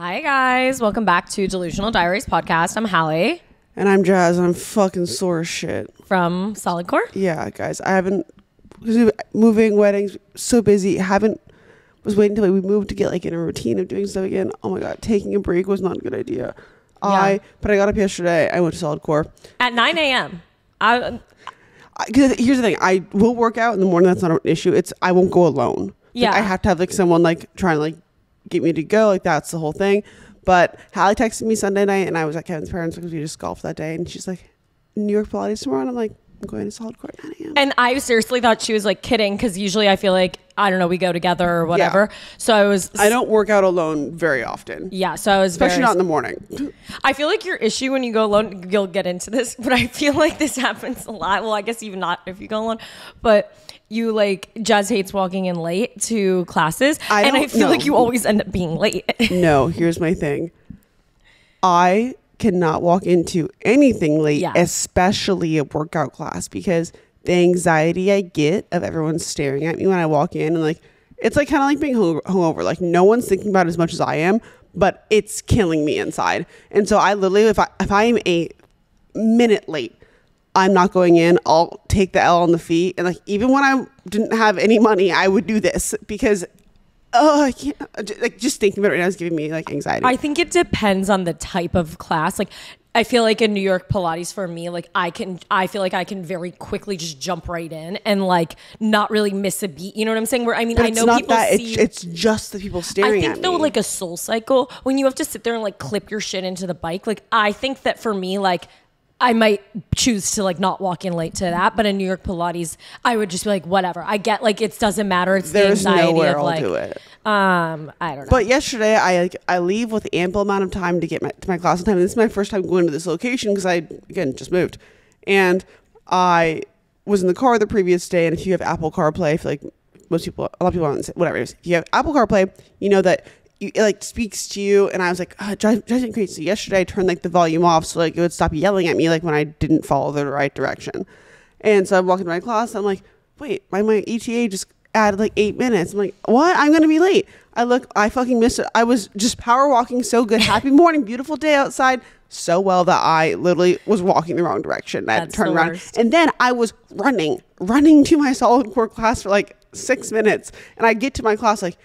Hi guys, welcome back to Delusional Diaries Podcast. I'm Hallie. And I'm Jazz, and I'm fucking sore as shit. From Solid Core? Yeah, guys, I haven't, because of moving, weddings, so busy, was waiting until we moved to get like in a routine of doing stuff again. Oh my God, taking a break was not a good idea. Yeah. But I got up yesterday, I went to Solid Core. At 9 a.m. Here's the thing, I will work out in the morning, that's not an issue. I won't go alone. Yeah. Like, I have to have like someone like trying to like get me to go, like that's the whole thing. But Hallie texted me Sunday night, and I was at Kevin's parents because we just golfed that day, and she's like, New York Pilates tomorrow, and I'm like, I'm going to Solid Core at 9 a.m. And I seriously thought she was like kidding, because usually I feel like, I don't know, we go together or whatever. Yeah. So I don't work out alone very often. Yeah, so I was especially not in the morning. I feel like your issue when you go alone, you'll get into this, but I feel like this happens a lot. Well, I guess even not if you go alone, but you like, Jazz hates walking in late to classes, and I feel like you always end up being late. No, here's my thing. I cannot walk into anything late, especially a workout class, because the anxiety I get of everyone staring at me when I walk in, and like, it's like kind of like being hungover. Like, no one's thinking about it as much as I am, but it's killing me inside. And so I literally, if I am a minute late, I'm not going in. I'll take the L on the feet. And like, even when I didn't have any money, I would do this because I can't, like, just thinking about it right now is giving me like anxiety. I think it depends on the type of class. Like, I feel like in New York Pilates for me, like I feel like I can very quickly just jump right in and like not really miss a beat. You know what I'm saying? Where I mean, but I know people see. It's just the people staring at me. I think though, like a Soul Cycle, when you have to sit there and like clip your shit into the bike, like I think that for me, like I might choose to like not walk in late to that, but in New York Pilates, I would just be like, whatever. I get like it doesn't matter. It's There's the anxiety nowhere of like, I'll do it. I don't know. But yesterday, I leave with ample amount of time to get to my class on time. And this is my first time going to this location because I again just moved, and I was in the car the previous day. And if you have Apple CarPlay, I feel like a lot of people don't say whatever it is. If you have Apple CarPlay, you know that it like speaks to you. And I was like, oh, drives me crazy. So yesterday I turned like the volume off so like it would stop yelling at me like when I didn't follow the right direction. And so I'm walking to my class. And I'm like, wait, my ETA just added like 8 minutes. I'm like, what? I'm gonna be late. I fucking missed it. I was just power walking so good. Happy morning, beautiful day outside. So well that I literally was walking the wrong direction. I had to turn around. Worst. And then I was running to my Solid Core class for like 6 minutes. And I get to my class like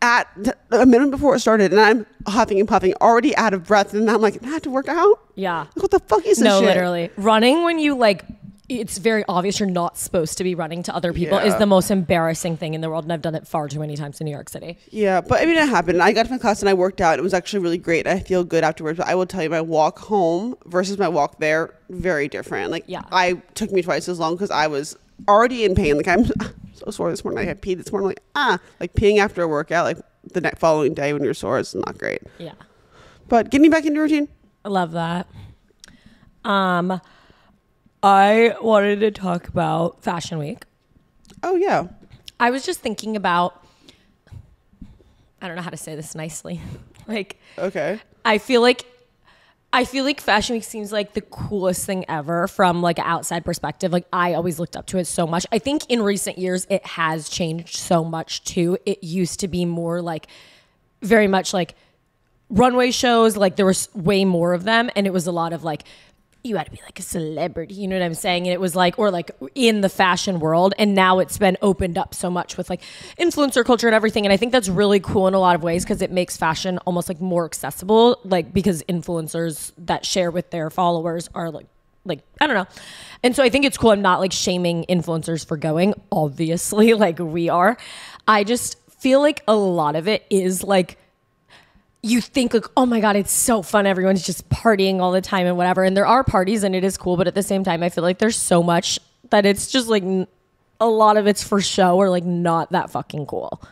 at a minute before it started, and I'm huffing and puffing, already out of breath. And I'm like, I have to work out? Yeah. Like, what the fuck is this No, shit? literally. Running when you like, it's very obvious you're not supposed to be running to other people is the most embarrassing thing in the world. And I've done it far too many times in New York City. Yeah, but I mean, it happened. I got to my class and I worked out. It was actually really great. I feel good afterwards. But I will tell you, my walk home versus my walk there, very different. Like, I took me twice as long because I was already in pain. Like, I'm so sore this morning. I had peed this morning. Like peeing after a workout, like the following day when you're sore is not great. Yeah. But getting back into routine. I love that. I wanted to talk about Fashion Week. Oh, yeah. I was just thinking about, I don't know how to say this nicely. Like, okay. I feel like Fashion Week seems like the coolest thing ever from like an outside perspective. Like I always looked up to it so much. I think in recent years it has changed so much too. It used to be more like very much like runway shows. Like there was way more of them, and it was a lot of like, you had to be like a celebrity, you know what I'm saying? And it was like, or like in the fashion world. And now it's been opened up so much with like influencer culture and everything. And I think that's really cool in a lot of ways because it makes fashion almost like more accessible, like because influencers that share with their followers are like, I don't know. And so I think it's cool. I'm not like shaming influencers for going, obviously, like we are. I just feel like a lot of it is like, you think like, oh my God, it's so fun. Everyone's just partying all the time and whatever. And there are parties and it is cool. But at the same time, I feel like there's so much that it's just like a lot of it's for show or like not that fucking cool.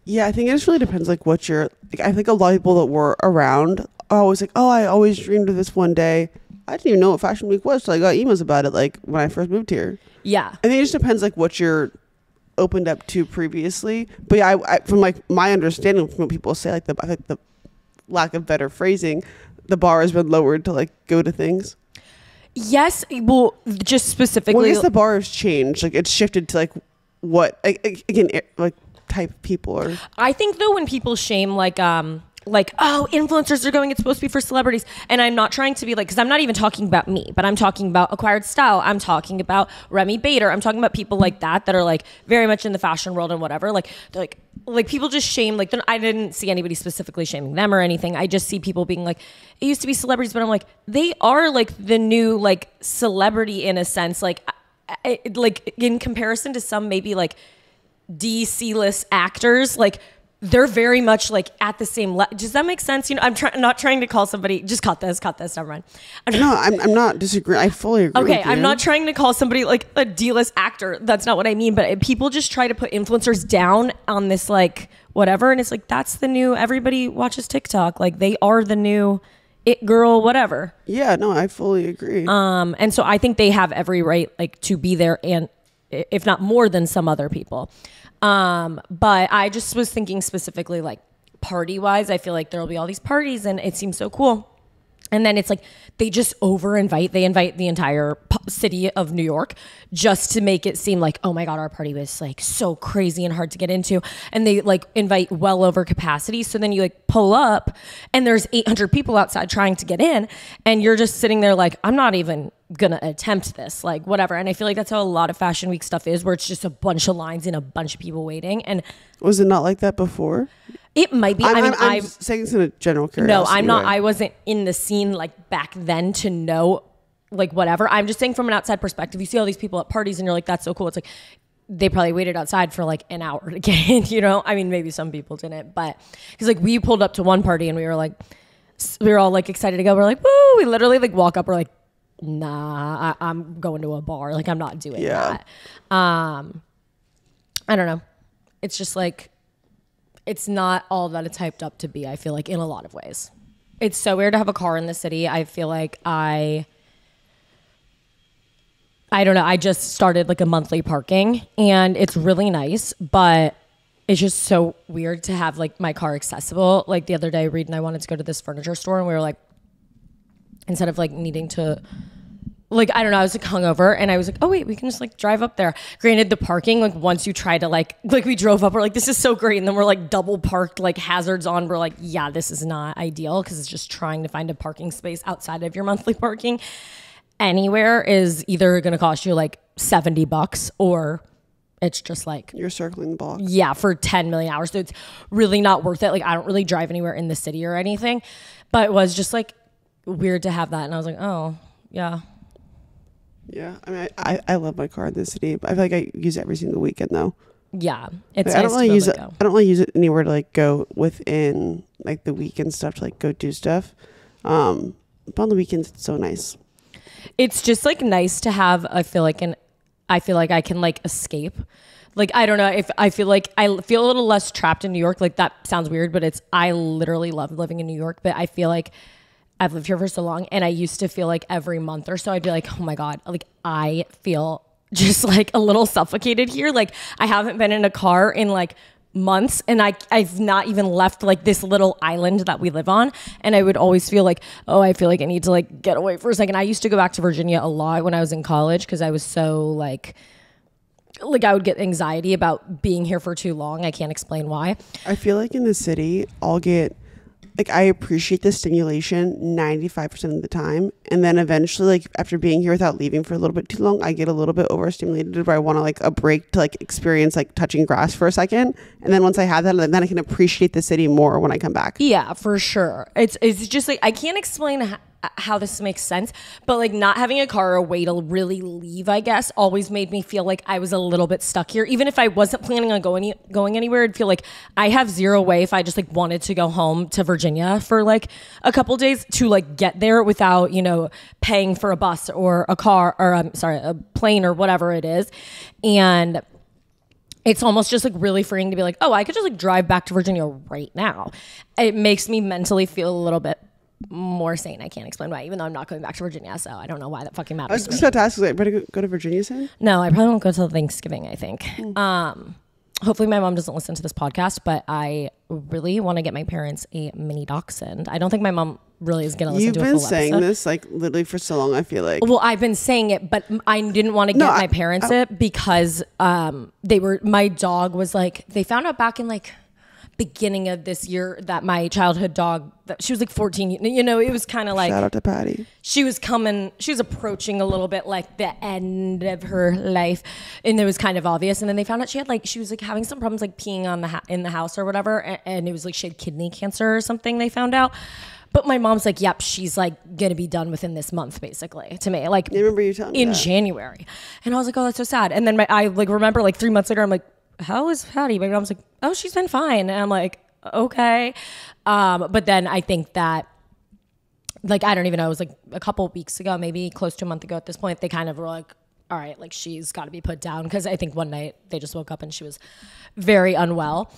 Yeah, I think it just really depends like what you're, like, I think a lot of people that were around are always like, oh, I always dreamed of this one day. I didn't even know what Fashion Week was. So I got emails about it like when I first moved here. Yeah. I think it just depends like what you're opened up to previously, but yeah, I from like my understanding from what people say, like the lack of better phrasing, the bar has been lowered to like go to things. Yes, well, just specifically, well, I guess the bar has changed. Like it's shifted to like what again, like type of people are. I think though when people shame like like, oh, influencers are going, it's supposed to be for celebrities. And I'm not trying to be like, because I'm not even talking about me, but I'm talking about Acquired Style. I'm talking about Remy Bader. I'm talking about people like that are like very much in the fashion world and whatever. Like, they're like people just shame, like, I didn't see anybody specifically shaming them or anything. I just see people being like, it used to be celebrities, but I'm like, they are like the new like celebrity in a sense, like in comparison to some maybe like D-C-list actors, like they're very much like at the same level. Does that make sense? You know, I'm not trying to call somebody, just cut this, never mind. No, I'm not disagreeing. I fully agree with you. I'm not trying to call somebody like a D-list actor. That's not what I mean. But people just try to put influencers down on this like whatever. And it's like, that's the new, everybody watches TikTok. Like they are the new it girl, whatever. Yeah, no, I fully agree. And so I think they have every right like to be there, and if not more than some other people. But I just was thinking specifically like party wise, I feel like there'll be all these parties and it seems so cool. And then it's like they just they invite the entire city of New York just to make it seem like, oh my God, our party was like so crazy and hard to get into. And they like invite well over capacity. So then you like pull up and there's 800 people outside trying to get in. And you're just sitting there like, I'm not even gonna attempt this, like whatever. And I feel like that's how a lot of Fashion Week stuff is, where it's just a bunch of lines and a bunch of people waiting. And was it not like that before? It might be. I'm saying this in a general curiosity. No, I'm not. Way. I wasn't in the scene like back then to know like whatever. I'm just saying from an outside perspective, you see all these people at parties and you're like, that's so cool. It's like they probably waited outside for like an hour to get in, you know? I mean, maybe some people didn't, but because like we pulled up to one party and we were all like excited to go. We're like, woo! We literally like walk up. We're like, nah, I'm going to a bar. Like I'm not doing that. I don't know. It's just like, it's not all that it's hyped up to be, I feel like, in a lot of ways. It's so weird to have a car in the city. I feel like I don't know. I just started like a monthly parking and it's really nice, but it's just so weird to have like my car accessible. Like the other day, Reed and I wanted to go to this furniture store and we were like, instead of like needing to, like, I don't know, I was like hungover and I was like, oh wait, we can just like drive up there. Granted, the parking, like once you try to like we drove up, we're like, this is so great. And then we're like double parked, like hazards on. We're like, yeah, this is not ideal because it's just trying to find a parking space outside of your monthly parking anywhere is either going to cost you like $70 or it's just like you're circling the block. Yeah, for 10 million hours. So it's really not worth it. Like I don't really drive anywhere in the city or anything, but it was just like weird to have that. And I was like, oh yeah. Yeah, I mean, I love my car in the city, but I feel like I use it every single weekend though. Yeah, it's. I don't really use it. I don't really use it anywhere to like go within like the weekend stuff to like go do stuff. But on the weekends, it's so nice. It's just like nice to have. I feel like I can like escape. Like I don't know if I feel like I feel a little less trapped in New York. Like that sounds weird, but I literally love living in New York. But I feel like I've lived here for so long and I used to feel like every month or so I'd be like, oh my God, like I feel just like a little suffocated here. Like I haven't been in a car in like months and I've not even left like this little island that we live on. And I would always feel like, oh, I feel like I need to like get away for a second. I used to go back to Virginia a lot when I was in college because I was so like I would get anxiety about being here for too long. I can't explain why. I feel like in the city, I'll get like I appreciate the stimulation 95% of the time. And then eventually, like after being here without leaving for a little bit too long, I get a little bit overstimulated where I want to like a break to like experience like touching grass for a second. And then once I have that, then I can appreciate the city more when I come back. Yeah, for sure. It's just like, I can't explain how this makes sense, but like not having a car or a way to really leave, I guess, always made me feel like I was a little bit stuck here. Even if I wasn't planning on going anywhere, I'd feel like I have zero way if I just like wanted to go home to Virginia for like a couple days to like get there without, you know, paying for a bus or a car or a plane or whatever it is. And it's almost just like really freeing to be like, oh, I could just like drive back to Virginia right now. It makes me mentally feel a little bit more sane. I can't explain why, even though I'm not going back to Virginia, so I don't know why that fucking matters. I was just about to ask, like, better go to Virginia soon? No, I probably won't go till Thanksgiving, I think. Hopefully my mom doesn't listen to this podcast, but I really want to get my parents a mini dachshund. I don't think my mom really is going to listen to a full episode. You've been saying this like literally for so long, I feel like. Well, I've been saying it, but I didn't want to get my parents it because my dog was like, they found out back in like beginning of this year that my childhood dog, she was like 14, you know, it was kind of like, shout out to Patty. She was approaching a little bit like the end of her life, and it was kind of obvious. And then they found out she was like having some problems like peeing on in the house or whatever, and it was like she had kidney cancer or something, they found out. But my mom's like, yep, she's like gonna be done within this month, basically, to me. Like, I remember you telling me in that. January. And I was like, oh, that's so sad. And then I like remember like 3 months later, I'm like, how is Patty? My mom's like, oh, she's been fine. And I'm like, okay. But then I think that, like, I don't even know, it was like a couple of weeks ago, maybe close to a month ago at this point, they kind of were like, all right, like she's got to be put down. Because I think one night they just woke up and she was very unwell.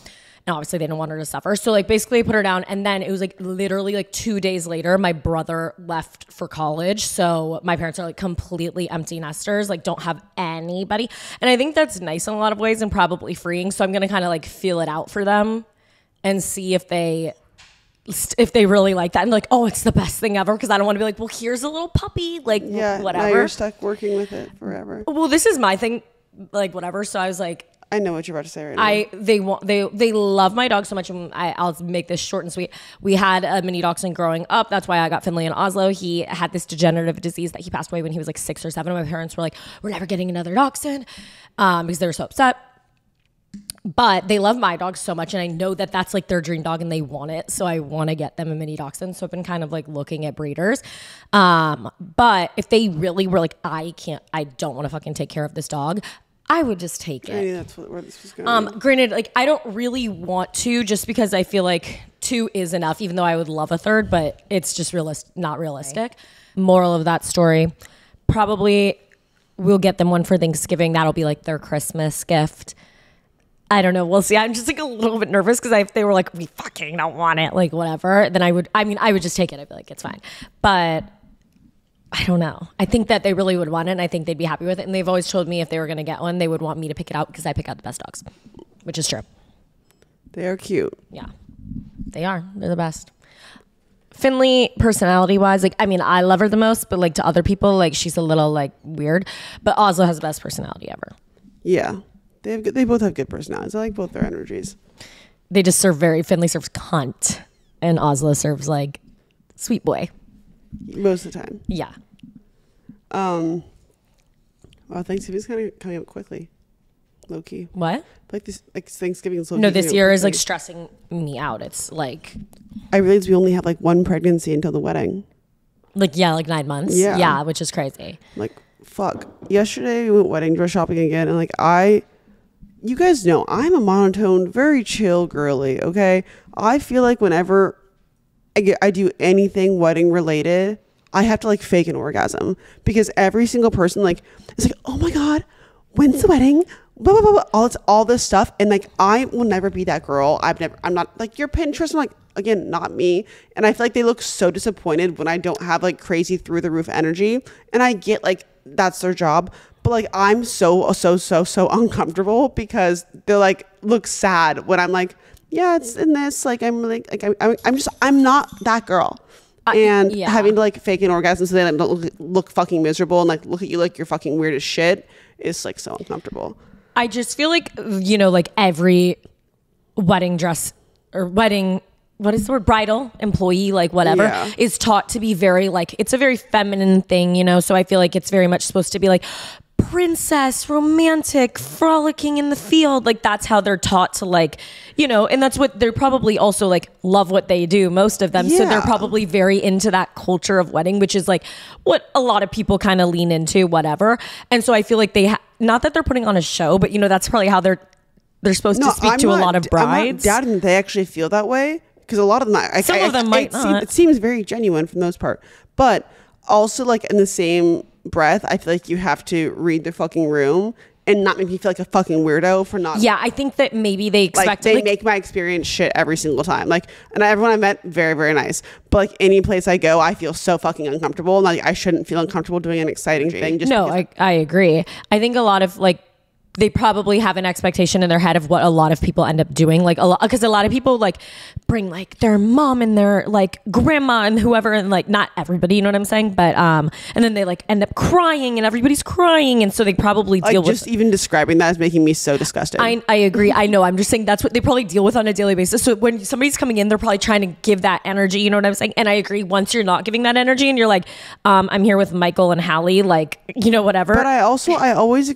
And obviously they didn't want her to suffer. So like basically put her down. And then it was like literally like 2 days later, my brother left for college. So my parents are like completely empty nesters, like don't have anybody. And I think that's nice in a lot of ways and probably freeing. So I'm going to kind of like feel it out for them and see if they really like that. And like, oh, it's the best thing ever. Cause I don't want to be like, well, here's a little puppy. Like whatever. Now you're stuck working with it forever. Well, this is my thing. Like whatever. So I was like, I know what you're about to say right now. They love my dog so much, and I'll make this short and sweet. We had a mini dachshund growing up. That's why I got Finley in Oslo. He had this degenerative disease that he passed away when he was like 6 or 7. My parents were like, we're never getting another dachshund because they were so upset. But they love my dog so much, and I know that that's like their dream dog, and they want it. So I want to get them a mini dachshund. So I've been kind of like looking at breeders. But if they really were like, I don't want to fucking take care of this dog, I would just take it. I mean, that's where this was going. Granted, like I don't really want to, just because I feel like 2 is enough, even though I would love a 3rd, but it's just not realistic. Right. Moral of that story, probably we'll get them one for Thanksgiving. That'll be like their Christmas gift. I don't know. We'll see. I'm just like a little bit nervous because if they were like, we fucking don't want it, like whatever, then I would just take it. I'd be like, it's fine. But I don't know. I think that they really would want it, and I think they'd be happy with it. And they've always told me if they were going to get one, they would want me to pick it out because I pick out the best dogs, which is true. They are cute. Yeah, they are. They're the best. Finley, personality-wise, like, I mean, I love her the most, but like to other people, like she's a little like weird. But Oslo has the best personality ever. Yeah, they both have good personalities. I like both their energies. They just Finley serves cunt, and Oslo serves like sweet boy. Most of the time. Yeah. Well, Thanksgiving's kind of coming up quickly. Low key. What? Like Thanksgiving is no, this year is like stressing me out. It's like I realize we only have like one pregnancy until the wedding. Like 9 months. Yeah, which is crazy. Like fuck. Yesterday we went wedding dress shopping again, and like you guys know I'm a monotone, very chill girly. Okay, I feel like whenever I do anything wedding related, I have to like fake an orgasm because every single person like is like, oh my god, when's the wedding? Blah, blah, blah, blah. All this stuff, and like I will never be that girl. I'm not like your Pinterest. I'm like, again, not me. And I feel like they look so disappointed when I don't have like crazy through the roof energy. And I get like that's their job, but like I'm so uncomfortable because they're like look sad when I'm like, yeah, it's in this. Like I'm not that girl. And having to like fake an orgasm so they don't look fucking miserable and like look at you like you're fucking weird as shit is like so uncomfortable. I just feel like, you know, like every wedding dress or wedding, what is the word? Bridal employee, like whatever, is taught to be very like, it's a very feminine thing, you know? So I feel like it's very much supposed to be like princess, romantic, frolicking in the field. Like that's how they're taught to like, you know, and that's what they're probably also like love what they do, most of them. Yeah. So they're probably very into that culture of wedding, which is like what a lot of people kind of lean into, whatever. And so I feel like not that they're putting on a show, but you know, that's probably how they're supposed to speak to a lot of brides. I'm not doubting that they actually feel that way because a lot of them, some of them might not. It seems very genuine for the most part, but also like in the same breath, I feel like you have to read the fucking room and not make me feel like a fucking weirdo for not. Yeah, I think that maybe they expect like they make my experience shit every single time. Like, and everyone I met very, very nice, but like any place I go, I feel so fucking uncomfortable. And like I shouldn't feel uncomfortable doing an exciting thing. Just I agree. I think a lot of like they probably have an expectation in their head of what a lot of people end up doing. Like because a lot of people like bring like their mom and their like grandma and whoever, and like not everybody, you know what I'm saying? But and then they like end up crying and everybody's crying, and so they probably deal with. Just even describing that is making me so disgusted. I agree. I know. I'm just saying that's what they probably deal with on a daily basis. So when somebody's coming in, they're probably trying to give that energy. You know what I'm saying? And I agree. Once you're not giving that energy, and you're like, I'm here with Michael and Hallie, like, you know, whatever. But I always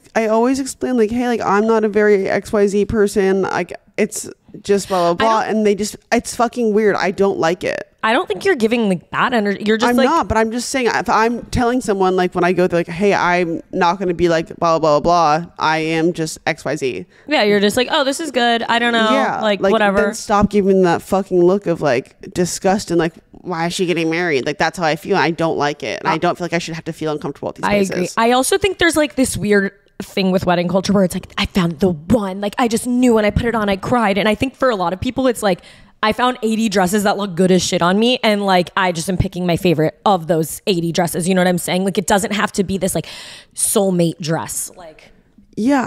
explain like, hey, like I'm not a very XYZ person. Like it's just blah blah blah, and it's fucking weird. I don't like it. I don't think you're giving like bad energy. You're just I'm not, but I'm just saying if I'm telling someone like when I go there, like, hey, I'm not going to be like blah blah blah blah. I am just XYZ. Yeah, you're just like, oh, this is good. I don't know. Yeah, like whatever. Then stop giving that fucking look of like disgust and like, why is she getting married? Like that's how I feel. I don't like it, and I don't feel like I should have to feel uncomfortable at these places. I agree. I also think there's like this weird thing with wedding culture where it's like, I found the one. Like I just knew when I put it on, I cried. And I think for a lot of people, it's like, I found 80 dresses that look good as shit on me, and like I just am picking my favorite of those 80 dresses. You know what I'm saying? Like it doesn't have to be this like soulmate dress. Like, yeah,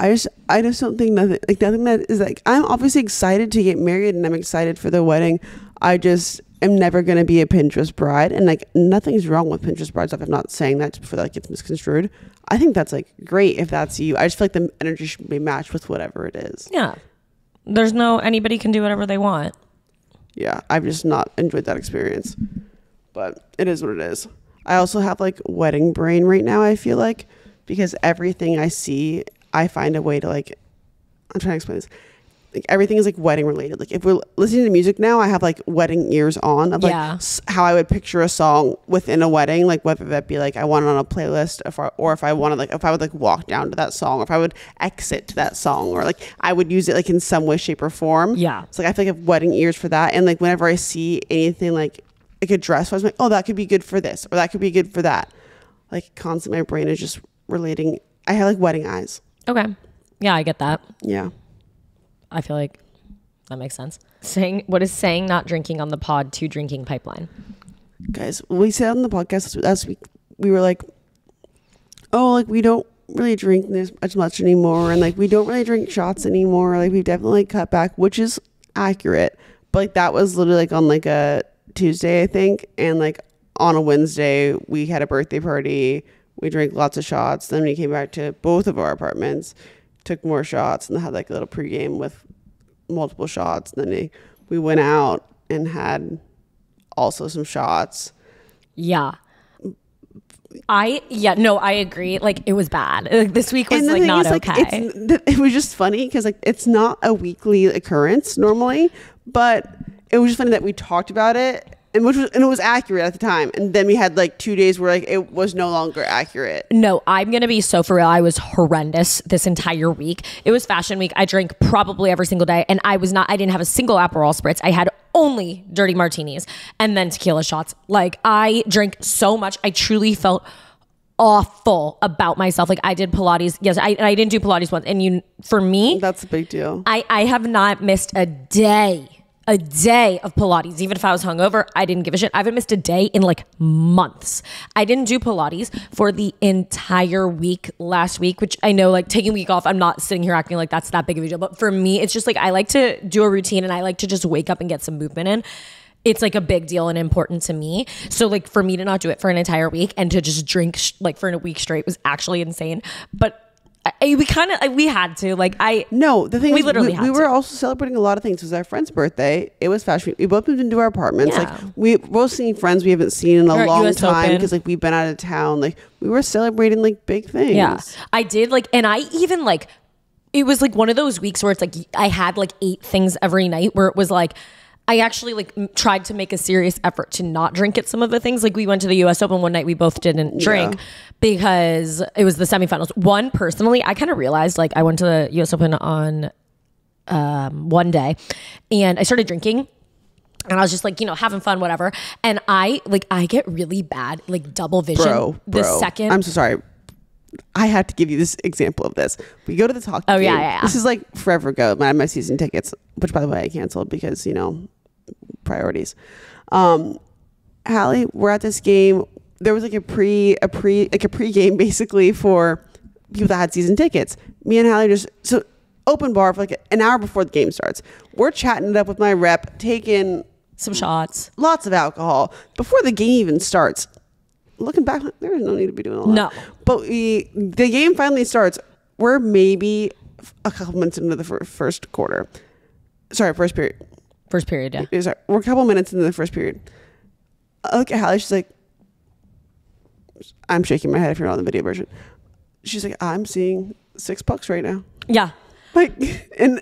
I just don't think nothing that is like, I'm obviously excited to get married and I'm excited for the wedding. I just am never going to be a Pinterest bride, and like nothing's wrong with Pinterest bride stuff. I'm not saying that before that gets misconstrued. I think that's like great if that's you. I just feel like the energy should be matched with whatever it is. Yeah, anybody can do whatever they want. Yeah, I've just not enjoyed that experience, but it is what it is. I also have like wedding brain right now, I feel like, because everything I see, I find a way to like, I'm trying to explain this. Like everything is like wedding related. Like if we're listening to music now, I have like wedding ears on of like how I would picture a song within a wedding, like whether that be like I want it on a playlist, or if I wanted like, if I would like walk down to that song, or if I would exit to that song, or like I would use it like in some way, shape or form. Yeah. So like I feel like I have wedding ears for that. And like whenever I see anything like a dress, I was like, oh, that could be good for this, or that could be good for that. Like constantly my brain is just relating. I have like wedding eyes. Okay. Yeah, I get that. Yeah. I feel like that makes sense. What is saying not drinking on the pod to drinking pipeline? Guys, we said on the podcast last week, we were like, oh, like we don't really drink this as much anymore, and like we don't really drink shots anymore. Like we've definitely cut back, which is accurate. But like that was literally like on like a Tuesday, I think, and like on a Wednesday we had a birthday party. We drank lots of shots. Then we came back to both of our apartments, took more shots, and had like a little pregame with multiple shots. And then we went out and had also some shots. Yeah. I agree. Like it was bad. Like, this week was like not okay. It was just funny because like it's not a weekly occurrence normally, but it was just funny that we talked about it. And it was accurate at the time. And then we had like 2 days where like it was no longer accurate. No, I'm going to be so for real. I was horrendous this entire week. It was fashion week. I drank probably every single day. And I didn't have a single Aperol spritz. I had only dirty martinis and then tequila shots. Like I drank so much. I truly felt awful about myself. Like I did Pilates. Yes, I didn't do Pilates once. And for me, that's a big deal. I have not missed a day of Pilates. Even if I was hungover, I didn't give a shit. I haven't missed a day in like months. I didn't do Pilates for the entire week last week, which I know like taking a week off, I'm not sitting here acting like that's that big of a deal. But for me, it's just like I like to do a routine and I like to just wake up and get some movement in. It's like a big deal and important to me. So like for me to not do it for an entire week and to just drink like for a week straight was actually insane. But we had to the thing is we were also celebrating a lot of things. It was our friend's birthday. It was fashion week. We both moved into our apartments. Like we both seeing friends we haven't seen in a long time because like we've been out of town. Like we were celebrating like big things. Yeah, I did and I even like it was like one of those weeks where it's like I had like 8 things every night where it was like I actually like tried to make a serious effort to not drink at some of the things. Like we went to the US Open one night. We both didn't drink because it was the semifinals. One, personally, I kind of realized like I went to the US Open on one day and I started drinking. And I was just like, having fun, whatever. And I get really bad, like double vision. Bro. The second. I'm so sorry. I have to give you this example of this. We go to the hockey game. Yeah. This is like forever ago. My season tickets, which by the way I canceled because priorities. Hallie, we're at this game. There was like a pre-game basically for people that had season tickets. Me and Hallie so open bar for like an hour before the game starts. We're chatting it up with my rep, taking some shots, lots of alcohol before the game even starts. Looking back, there was no need to be doing all that. No. But the game finally starts. We're maybe a couple minutes into the first quarter. Sorry, first period. First period, yeah. Sorry, we're a couple minutes into the first period. I look at Hallie. She's like, I'm shaking my head if you're not on the video version. She's like, I'm seeing $6 right now. Yeah. Like, and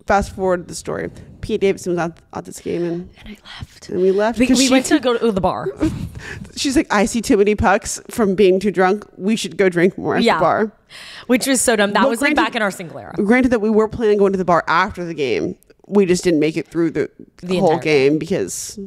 fast forward the story. Pete Davidson was at this game and I left. And we left. We went to go to the bar. She's like, I see too many pucks from being too drunk. We should go drink more at the bar. Which was so dumb. That was like back in our single era. Granted that we were planning on going to the bar after the game. We just didn't make it through the whole game because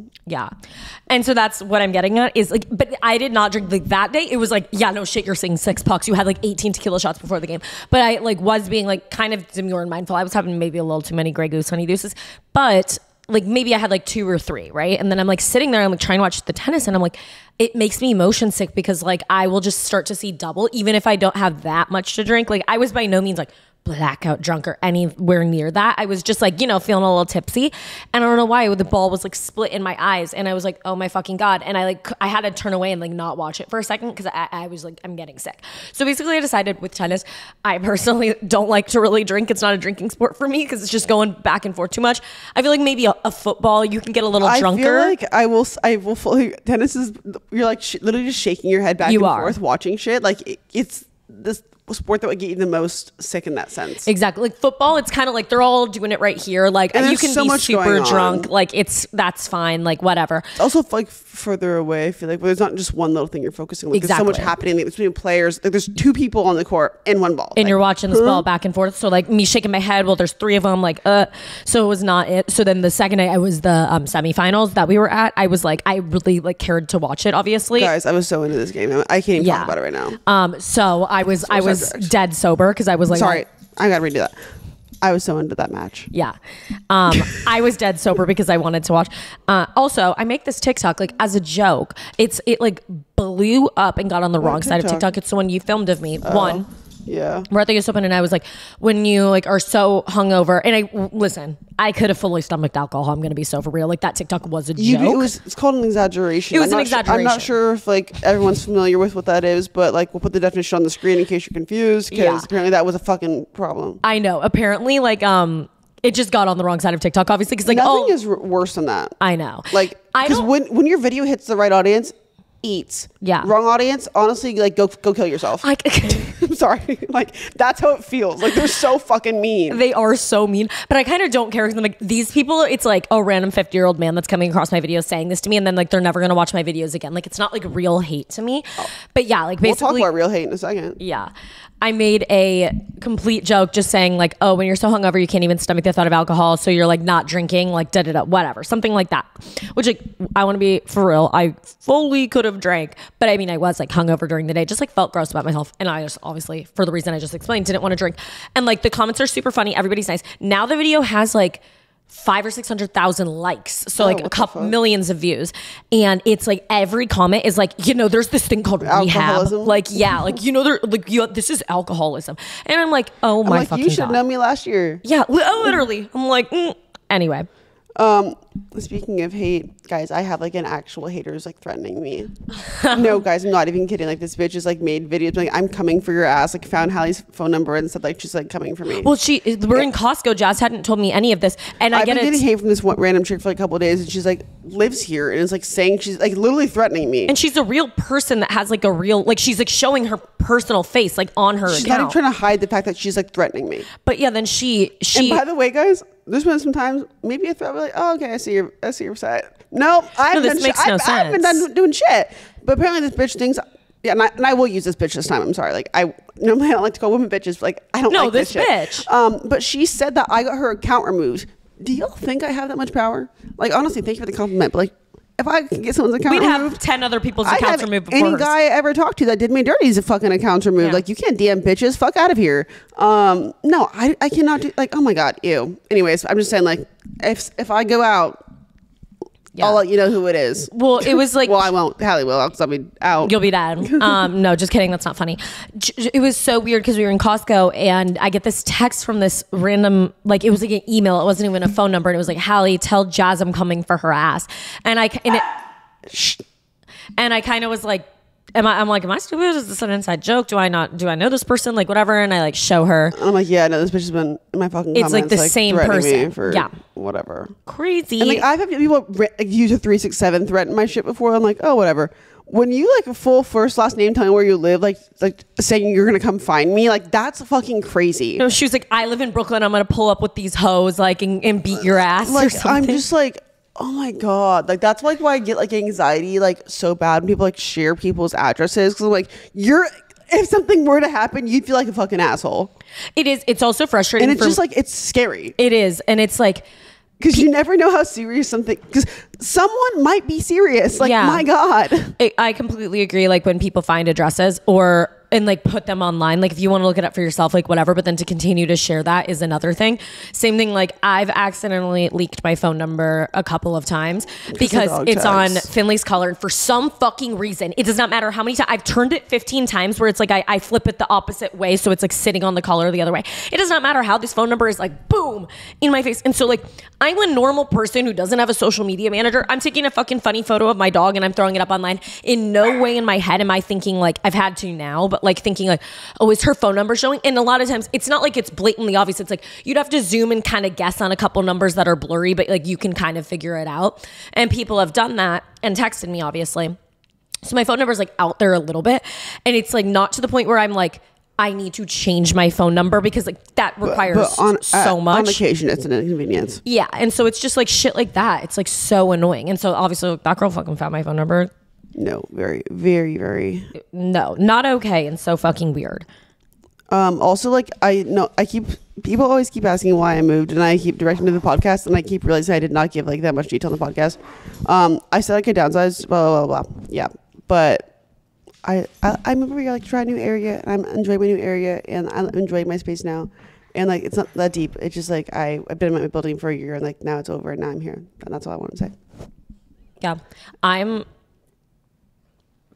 and so that's what I'm getting at is like, but I did not drink like that day. It was like, yeah, no shit, you're saying $6. You had like 18 tequila shots before the game, but I like was being like kind of demure and mindful. I was having maybe a little too many Grey Goose honey deuces, but like maybe I had like 2 or 3, right? And then I'm like sitting there, I'm like trying to watch the tennis, and I'm like, it makes me motion sick because like I will just start to see double even if I don't have that much to drink. Like I was by no means like blackout drunk or anywhere near that. I was just like, you know, feeling a little tipsy, and I don't know why the ball was like split in my eyes, and I was like, oh my fucking God. And I had to turn away and like not watch it for a second because I was like, I'm getting sick. So basically I decided with tennis, I personally don't like to really drink. It's not a drinking sport for me because it's just going back and forth too much. I feel like maybe a football, you can get a little drunker. I feel like I will fully, tennis is, you're like literally just shaking your head back and forth watching shit. Like it's this sport that would get you the most sick in that sense. Exactly. Like football, it's kind of like they're all doing it right here. Like you can be super drunk. Like that's fine. Like whatever. It's also like further away. I feel like there's not just one little thing you're focusing on. Like, there's so much happening between players. Like there's 2 people on the court and 1 ball. And you're watching this ball back and forth. So like me shaking my head. Well, there's 3 of them. Like so it was not it. So then the second night I was the semifinals that we were at. I was like I really like cared to watch it. Obviously, guys, I was so into this game. I can't even talk about it right now. So I was dead sober because I was like, sorry, I gotta redo that. I was so into that match. Yeah. I was dead sober because I wanted to watch. Also, I make this TikTok like as a joke. It like blew up and got on the wrong side of TikTok. It's the one you filmed of me. One. Yeah. We're at the US Open and I was like, when you like are so hungover, and listen, I could have fully stomached alcohol. I'm going to be so for real. Like that TikTok was a joke. It's called an exaggeration. It was an exaggeration. I'm not sure if like everyone's familiar with what that is, but like we'll put the definition on the screen in case you're confused because apparently that was a fucking problem. I know. Apparently like, it just got on the wrong side of TikTok, obviously. Cause like, nothing is worse than that. I know. Like, because when your video hits the right audience, eats. Yeah. Wrong audience, honestly, like go kill yourself. I'm sorry. Like that's how it feels. Like they're so fucking mean. They are so mean. But I kind of don't care because I'm like, these people, it's like a random 50-year-old man that's coming across my videos saying this to me, and then like they're never gonna watch my videos again. Like it's not like real hate to me. But yeah, like basically we'll talk about real hate in a second. Yeah. I made a complete joke just saying like, oh, when you're so hungover, you can't even stomach the thought of alcohol. So you're like not drinking, like da-da-da, whatever. Something like that. Which like, I want to be for real. I fully could have drank. But I mean, I was like hungover during the day, just like felt gross about myself. And I just obviously, for the reason I just explained, didn't want to drink. And like the comments are super funny. Everybody's nice. Now the video has like 500,000 or 600,000 likes, so like a couple millions of views, and it's like every comment is like, you know, there's this thing called rehab, like like you know, there like this is alcoholism, and I'm like, oh my fucking God, you should know me last year. Yeah, literally, I'm like, anyway. Speaking of hate, guys, I have like an actual hater who's like threatening me. No, guys, I'm not even kidding. Like this bitch has like made videos like, I'm coming for your ass. Like found Hallie's phone number and said like she's like coming for me. Well, we're in Costco. Jazz hadn't told me any of this, and I've been getting hate from this one random chick for like a couple of days, and she's like lives here and is like saying she's like literally threatening me. And she's a real person that has like a real like she's like showing her personal face like on her she's account. Not even trying to hide the fact that she's like threatening me. But yeah, then she. And by the way, guys, there's been sometimes maybe a threat. We're like, oh, okay, I see your side. No, I haven't been doing shit. But apparently this bitch thinks. Yeah, and I will use this bitch this time. I'm sorry. Like I normally don't like to call women bitches. But, like I don't like this bitch. But she said that I got her account removed. Do y'all think I have that much power? Like honestly, thank you for the compliment. But like, if I could get someone's account removed, we'd have 10 other people's accounts removed before any guy I ever talked to that did me dirty is a fucking accounts removed. Yeah. Like you can't DM bitches. Fuck out of here. No, I cannot do like. Oh my God, ew. Anyways, I'm just saying like if I go out, Yeah. I'll let you know who it is. Well, it was like... well, I won't. Hallie will, because I'll be out. You'll be dead. No, just kidding. That's not funny. It was so weird because we were in Costco and I get this text from this random, like it was like an email. It wasn't even a phone number. And it was like, Hallie, tell Jazz I'm coming for her ass. And I kind of was like, am I stupid? Is this an inside joke? Do I know this person? Like whatever. And I like show her. And I'm like, yeah, no, this bitch has been in my fucking comments. It's like the same person. For whatever. Crazy. And like I've had people use a 367 threaten my shit before. I'm like, oh, whatever. When you like a full first last name, tell me where you live, like saying you're gonna come find me, like that's fucking crazy. No, she was like, I live in Brooklyn. I'm gonna pull up with these hoes, like and beat your ass. Like or something. I'm just like, oh my God. Like that's like why I get like anxiety like so bad when people like share people's addresses. Cause I'm like, if something were to happen, you'd feel like a fucking asshole. It is. It's also frustrating. And it's just like, it's scary. It is. And it's like, because you never know how serious something, because someone might be serious. Like, my God. I completely agree. Like when people find addresses and like put them online, like if you want to look it up for yourself, like whatever, but then to continue to share that is another thing. Same thing. Like I've accidentally leaked my phone number a couple of times because it's on Finley's collar. And for some fucking reason, it does not matter how many times I've turned it 15 times where it's like, I flip it the opposite way. So it's like sitting on the collar the other way. It does not matter how this phone number is like, boom, in my face. And so like, I'm a normal person who doesn't have a social media manager. I'm taking a fucking funny photo of my dog and I'm throwing it up online. In no way in my head am I thinking like, I've had to now, but like thinking like, oh, is her phone number showing? And a lot of times it's not like it's blatantly obvious. It's like you'd have to zoom and kind of guess on a couple numbers that are blurry, but like you can kind of figure it out. And people have done that and texted me, obviously. So my phone number is like out there a little bit. And it's like not to the point where I'm like, I need to change my phone number because like that requires so much. On occasion, it's an inconvenience. Yeah. And so it's just like shit like that. It's like so annoying. And so obviously that girl fucking found my phone number. No, very, very, very. No, not okay and so fucking weird. Also, like, people always keep asking why I moved, and I keep directing to the podcast, and I keep realizing I did not give like that much detail on the podcast. I said like I downsized, blah, blah, blah. Yeah. But I remember like try a new area, and I'm enjoying my new area, and I'm enjoying my space now. And like, it's not that deep. It's just like, I've been in my building for a year, and like now it's over, and now I'm here. And that's all I want to say. Yeah. I'm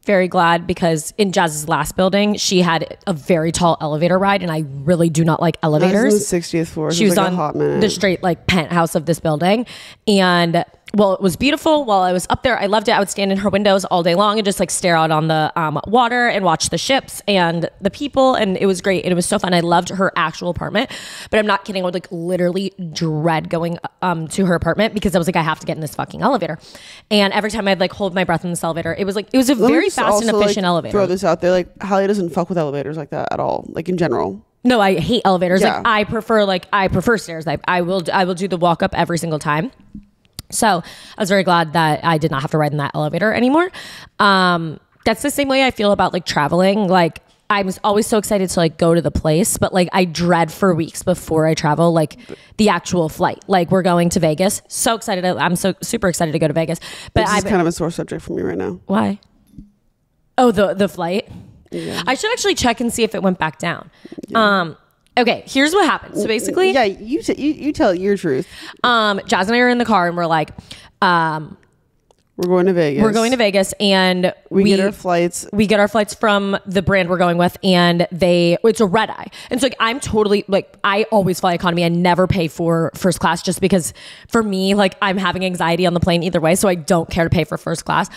very glad because in Jazz's last building, she had a very tall elevator ride, and I really do not like elevators. I was on the 60th floor. She was like on the straight like penthouse of this building, and well, it was beautiful. While I was up there, I loved it. I would stand in her windows all day long and just like stare out on the water and watch the ships and the people, and it was great. And it was so fun. I loved her actual apartment, but I'm not kidding. I would like literally dread going to her apartment because I was like, I have to get in this fucking elevator. And every time I'd like hold my breath in this elevator, it was a very fast and efficient elevator. Throw this out there, like Hallie doesn't fuck with elevators like that at all, like in general. No, I hate elevators. Yeah. Like I prefer stairs. I will do the walk up every single time. So I was very glad that I did not have to ride in that elevator anymore. That's the same way I feel about like traveling. Like I'm always so excited to like go to the place, but like I dread for weeks before I travel, like the actual flight. Like we're going to Vegas. So excited. I'm so super excited to go to Vegas. But this is kind of a sore subject for me right now. Why? Oh, the flight. Yeah. I should actually check and see if it went back down. Yeah. Okay, here's what happened. So basically, yeah, you tell your truth. Jazz and I are in the car, and we're like, we're going to Vegas. We're going to Vegas, and we get our flights. We get our flights from the brand we're going with, and it's a red eye. And so like, I'm totally like, I always fly economy. I never pay for first class just because for me, like I'm having anxiety on the plane either way, so I don't care to pay for first class.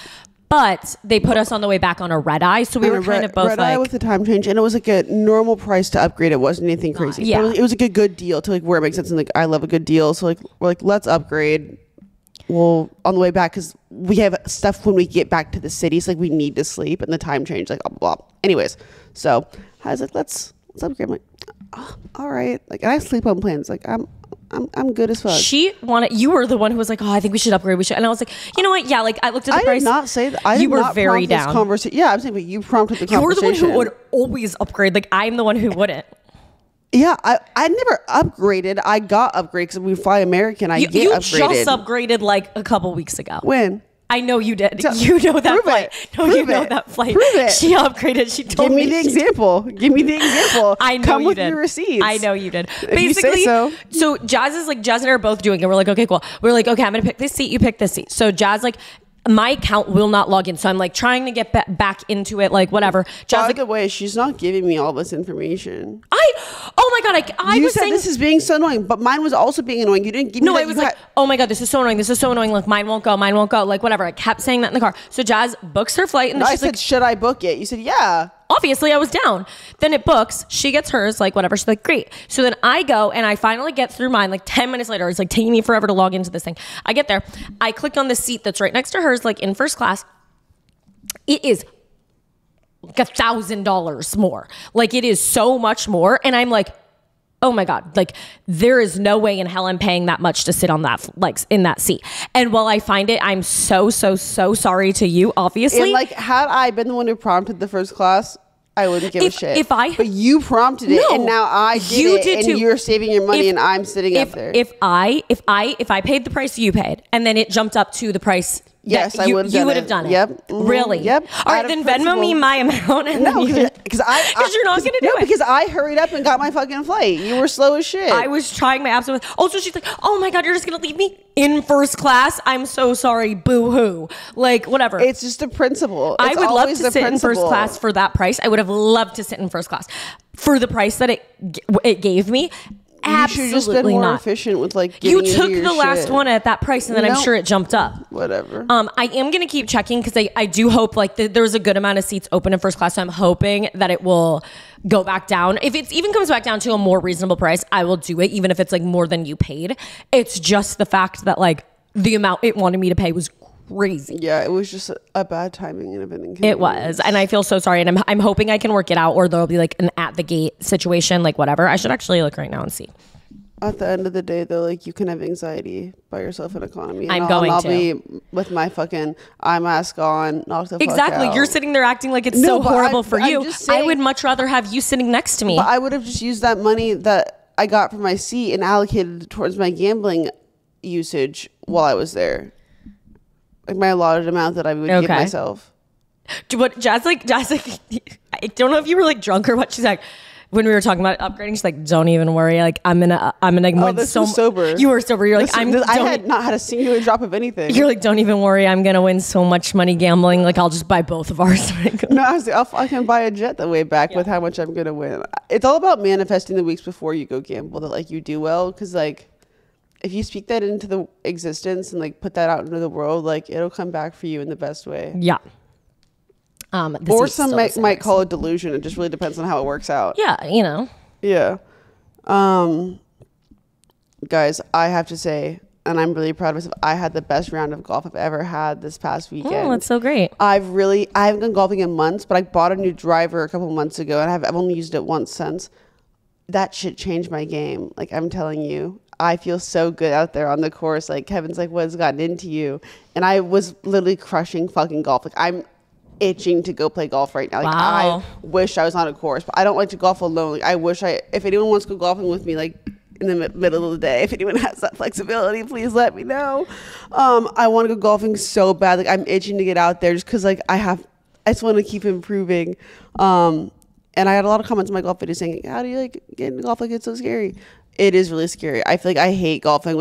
But they put us on the way back on a red eye, so we were kind of both red eye with the time change, and it was like a normal price to upgrade. It wasn't anything crazy. Yeah, it was like a good deal to like where it makes sense, and like I love a good deal, so like we're like let's upgrade. Well, on the way back because we have stuff when we get back to the city, so like we need to sleep, and the time change, like blah blah blah. Anyways, so I was like let's upgrade. I'm like, oh, all right, like and I sleep on planes. Like I'm good as fuck. You were the one who was like, oh, I think we should upgrade. And I was like, you know what? Yeah, like I looked at the price. I did not say that. You were very down. Yeah, I'm saying, but you prompted the conversation. You were the one who would always upgrade. Like I'm the one who wouldn't. Yeah, I never upgraded. I got upgraded because we fly American. You upgraded. You just upgraded like a couple weeks ago. When? I know you did. You know that flight. No, you know that flight. Prove it. She upgraded. She told me. Give me the example. Give me the example. I know Come you with did. your receipts. I know you did. If you say Basically, so. Jazz and I are both doing it. We're like, okay, cool. We're like, okay, I'm gonna pick this seat. You pick this seat. So Jazz like, my account will not log in. So I'm like trying to get back into it, like whatever. Jazz, By the way, she's not giving me all this information. Oh my God, I you was said saying this is being so annoying, but mine was also being annoying. You didn't give me no, that. I was like, oh my God, this is so annoying. This is so annoying. Like mine won't go. Like whatever. I kept saying that in the car. So Jazz books her flight and then I she's said, like, should I book it? You said, yeah. obviously I was down. Then it books. She gets hers, like whatever. She's like, great. So then I go and I finally get through mine like 10 minutes later. It's like taking me forever to log into this thing. I get there. I click on the seat that's right next to hers, like in first class. It is like $1,000 more. Like it is so much more. And I'm like, oh my God, like there is no way in hell I'm paying that much to sit on that, like in that seat. And while I find it, I'm so sorry to you, obviously. And like, had I been the one who prompted the first class, I wouldn't give a shit. But you prompted it, No, and now I did you it, did and too. you're saving your money, and I'm sitting up there. If I paid the price you paid, and then it jumped up to the price. Yes, that I would have You done would it. have done it. Yep. Mm-hmm. Really? Yep. All right, then Venmo me my amount. And No, because you're not going to do it. because I hurried up and got my fucking flight. You were slow as shit. I was trying my absolute. Also, she's like, "Oh my God, you're just going to leave me in first class? I'm so sorry. Boo hoo. Like whatever." It's just a principle. I It's would love always to the sit in first principle. class for that price. I would have loved to sit in first class for the price that it gave me. You should have just been Absolutely more not. efficient with like You getting took into the your last shit. one at that price, and then I'm No. sure it jumped up. Whatever. I am going to keep checking because I do hope like there's a good amount of seats open in first class. So I'm hoping that it will go back down. If it even comes back down to a more reasonable price, I will do it, even if it's like more than you paid. It's just the fact that like the amount it wanted me to pay was crazy. Yeah, it was just a bad timing and a bit inconvenient. It was, and I feel so sorry. And I'm hoping I can work it out, or there'll be like an at the gate situation, like whatever. I should actually look right now and see. At the end of the day, though, like you can have anxiety by yourself in economy. And I'm I'll going I'll to. be with my fucking eye mask on, knocked the fuck Exactly. out. You're sitting there acting like it's No, so but horrible for I'm you. just I saying- would much rather have you sitting next to me. But I would have just used that money that I got from my seat and allocated it towards my gambling usage while I was there. Like my allotted amount that I would give myself. What Jazz like, I don't know if you were like drunk or what. She's like, when we were talking about upgrading, she's like, "Don't even worry. Like, I'm gonna win this so was sober. You were sober. You're like, I had not had a singular drop of anything. You're like, don't even worry. I'm gonna win so much money gambling. Like, I'll just buy both of ours. No, I was like, I can buy a jet the way back with how much I'm gonna win. It's all about manifesting the weeks before you go gamble that like you do well, because like if you speak that into the existence and like put that out into the world, like it'll come back for you in the best way. Yeah. Or some might call it delusion. It just really depends on how it works out. Yeah, you know. Yeah. Guys, I have to say, and I'm really proud of myself, I had the best round of golf I've ever had this past weekend. Oh, that's so great. I haven't gone golfing in months, but I bought a new driver a couple months ago, and I've only used it once since. That shit changed my game. Like, I'm telling you, I feel so good out there on the course. Like, Kevin's like, what has gotten into you? And I was literally crushing fucking golf. Like, I'm itching to go play golf right now. Like, Wow. I wish I was on a course, but I don't like to golf alone. Like, I wish if anyone wants to go golfing with me, like in the middle of the day, if anyone has that flexibility, please let me know. I want to go golfing so bad. Like, I'm itching to get out there just because like I just want to keep improving. And I had a lot of comments on my golf video saying, how do you like get into golf? Like, it's so scary. It is really scary. I feel like I hate golfing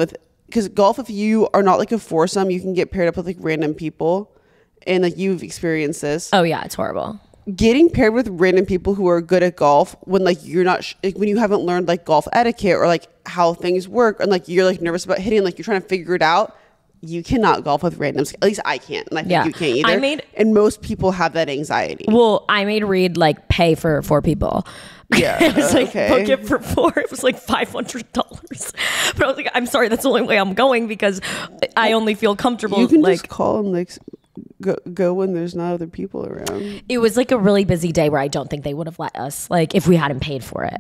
because golf, if you are not like a foursome, you can get paired up with like random people. And like you've experienced this. Oh yeah, it's horrible. Getting paired with random people who are good at golf when like you're not like when you haven't learned like golf etiquette or like how things work, and like you're like nervous about hitting, like you're trying to figure it out. You cannot golf with randoms. At least I can't, and I think you can't either. And most people have that anxiety. Well, I made Reed like pay for 4 people. Yeah, it was like book it for 4. It was like $500. But I was like, I'm sorry, that's the only way I'm going because I only feel comfortable. You can like, just call and like go when there's not other people around. It was like a really busy day where I don't think they would have let us, like if we hadn't paid for it.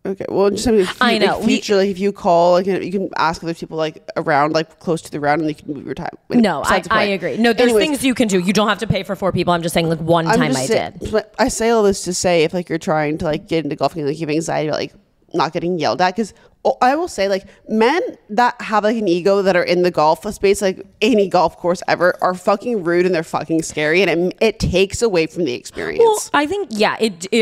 Okay, well, just I know. Like if you call, like you can ask other people like around, like close to the round, and you can move your time. No, I agree. No, there's things you can do. You don't have to pay for 4 people. I'm just saying, like one time I did. I say all this to say, if like you're trying to like get into golfing, like you have anxiety about like not getting yelled at. Because I will say, like, men that have like an ego that are in the golf space, like any golf course ever, are fucking rude and they're fucking scary, and it takes away from the experience. Well, I think, yeah,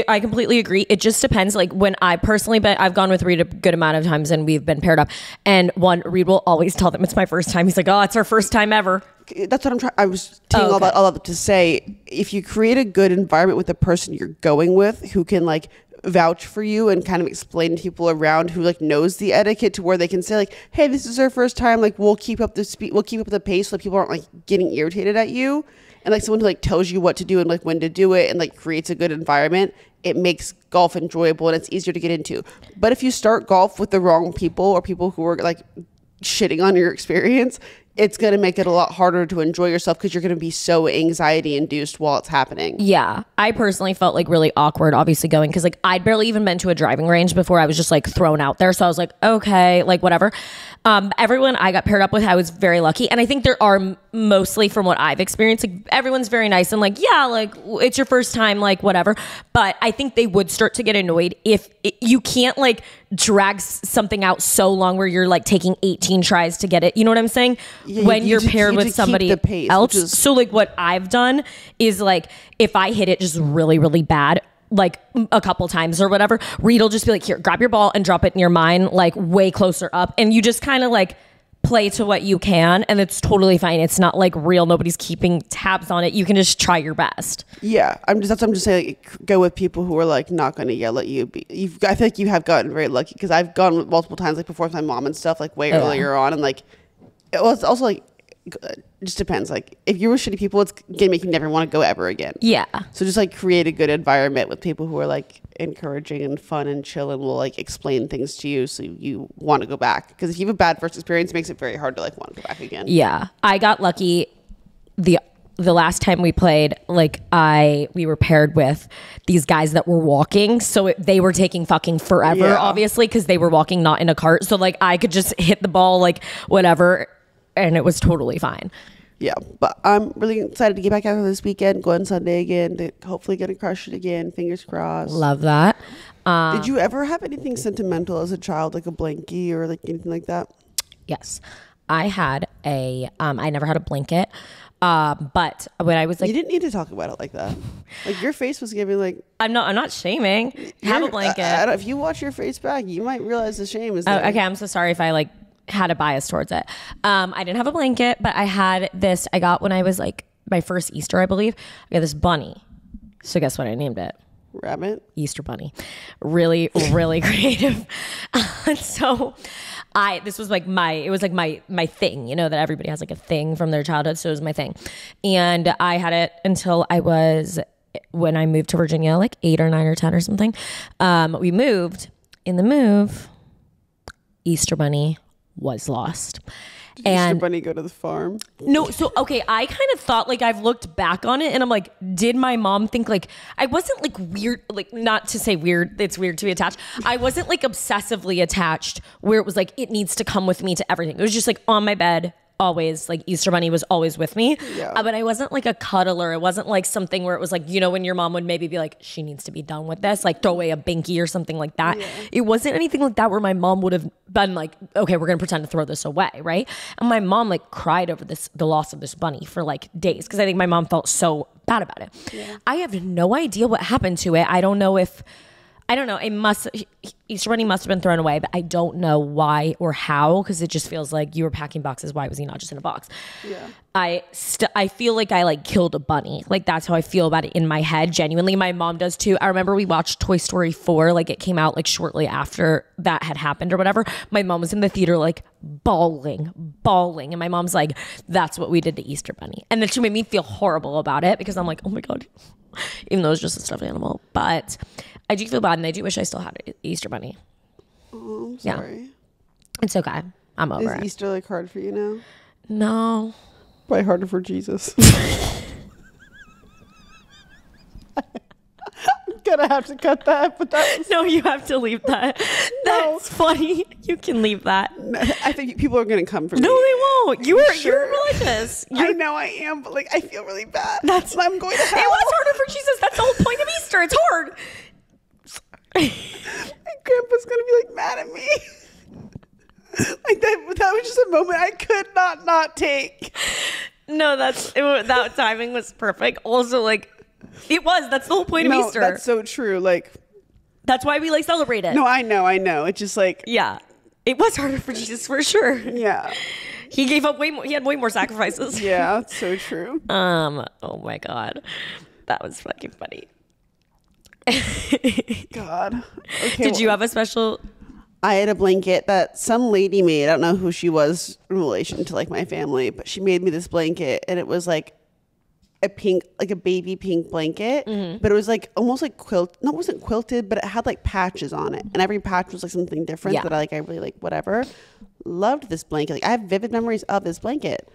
I completely agree. It just depends. Like, when I personally, but I've gone with Reed a good amount of times and we've been paired up, and Reed will always tell them it's my first time. He's like, oh, it's our first time ever. That's what I'm trying. I was taking all that to say, if you create a good environment with the person you're going with, who can like vouch for you and kind of explain to people around, who like knows the etiquette, to where they can say like, hey, this is our first time, like we'll keep up the speed, we'll keep up the pace, so people aren't like getting irritated at you, and like someone who like tells you what to do and like when to do it and like creates a good environment, it makes golf enjoyable and it's easier to get into. But if you start golf with the wrong people, or people who are like shitting on your experience, it's going to make it a lot harder to enjoy yourself, because you're going to be so anxiety induced while it's happening. Yeah. I personally felt like really awkward, obviously, going, because like I'd barely even been to a driving range before. I was just like thrown out there. So I was like, okay, like whatever. Everyone I got paired up with, I was very lucky. And I think there are, mostly from what I've experienced, like everyone's very nice and like, yeah, like it's your first time, like whatever. But I think they would start to get annoyed if you can't like drag something out so long where you're like taking 18 tries to get it. You know what I'm saying? Yeah, when you're paired with somebody pace, else. So like what I've done is like, if I hit it just really, really bad, like a couple times or whatever, Reed will just be like, here, grab your ball and drop it in your mind, like way closer up. And you just kind of like play to what you can, and it's totally fine. It's not like real. Nobody's keeping tabs on it. You can just try your best. Yeah. I'm just saying, like, go with people who are like not going to yell at you. I feel like you have gotten very lucky, because I've gone with multiple times, like before with my mom and stuff, like way earlier on. And like, it was also like, it just depends. Like if you were shitty people, it's gonna make you never want to go ever again. Yeah. So just like create a good environment with people who are like encouraging and fun and chill, and will like explain things to you so you want to go back. Because if you have a bad first experience, it makes it very hard to like want to go back again. Yeah. I got lucky the last time we played, like we were paired with these guys that were walking, so they were taking fucking forever, obviously, because they were walking, not in a cart. So like I could just hit the ball like whatever, and it was totally fine. Yeah, but I'm really excited to get back out there this weekend, go on Sunday again, to hopefully get to crush it again. Fingers crossed. Love that. Did you ever have anything sentimental as a child, like a blankie or like anything like that? Yes. I had I never had a blanket. But when I was like, you didn't need to talk about it like that. Like your face was giving like, I'm not shaming. Have a blanket. If you watch your face back, you might realize the shame is there. Okay. I'm so sorry if I like had a bias towards it. I didn't have a blanket, but I had this, I got when I was like my first Easter, I believe. I got this bunny. So guess what I named it? Rabbit? Easter bunny. Really, really creative. So this was like my thing, you know, that everybody has like a thing from their childhood. So it was my thing. And I had it until when I moved to Virginia, like 8 or 9 or 10 or something. We moved. In the move, Easter bunny was lost. Did Easter bunny go to the farm? No. So, okay. I kind of thought, like, I've looked back on it and I'm like, did my mom think like, I wasn't like weird, like not to say weird. It's weird to be attached. I wasn't like obsessively attached where it was like, it needs to come with me to everything. It was just like on my bed. Always, like Easter bunny was always with me. Yeah. But I wasn't like a cuddler. It wasn't like something where it was like, you know, when your mom would maybe be like, she needs to be done with this, like throw away a binky or something like that. Yeah. It wasn't anything like that where my mom would have been like, okay, we're gonna pretend to throw this away, right? And my mom like cried over the loss of this bunny for like days, because I think my mom felt so bad about it. Yeah. I have no idea what happened to it. I don't know. Easter bunny must have been thrown away, but I don't know why or how, because it just feels like you were packing boxes. Why was he not just in a box? Yeah. I feel like I like killed a bunny. Like that's how I feel about it in my head. Genuinely, my mom does too. I remember we watched Toy Story 4. Like it came out like shortly after that had happened or whatever. My mom was in the theater like bawling. And my mom's like, that's what we did to Easter bunny. And then she made me feel horrible about it, because I'm like, oh my God, even though it's just a stuffed animal. But I do feel bad, and I do wish I still had an Easter bunny. Oh, I'm sorry. Yeah. It's okay. I'm over it. Is Easter like hard for you now? No. Probably harder for Jesus. I'm gonna have to cut that, but that was... No, you have to leave that. That's funny. You can leave that. I think people are gonna come for me. No, they won't. You're religious. I know I am, but like I feel really bad. I'm going to hell. It was harder for Jesus. That's the whole point of Easter. It's hard. I Grandpa's gonna be like mad at me. Like that was just a moment I could not take. No, that timing was perfect. Also, like, that's the whole point of Easter. That's so true. Like, that's why we like celebrate it. No, I know. It's just like, yeah, it was harder for Jesus for sure. Yeah. He gave up way more. He had way more sacrifices. Yeah, it's so true. Oh my God. That was fucking funny. God. Okay. Did you have a special? I had a blanket that some lady made. I don't know who she was in relation to like my family, but she made me this blanket, and it was like a pink, like a baby pink blanket, but it was like almost like quilt. No, it wasn't quilted, but it had like patches on it, and every patch was like something different that I really like. Whatever. Loved this blanket. Like I have vivid memories of this blanket,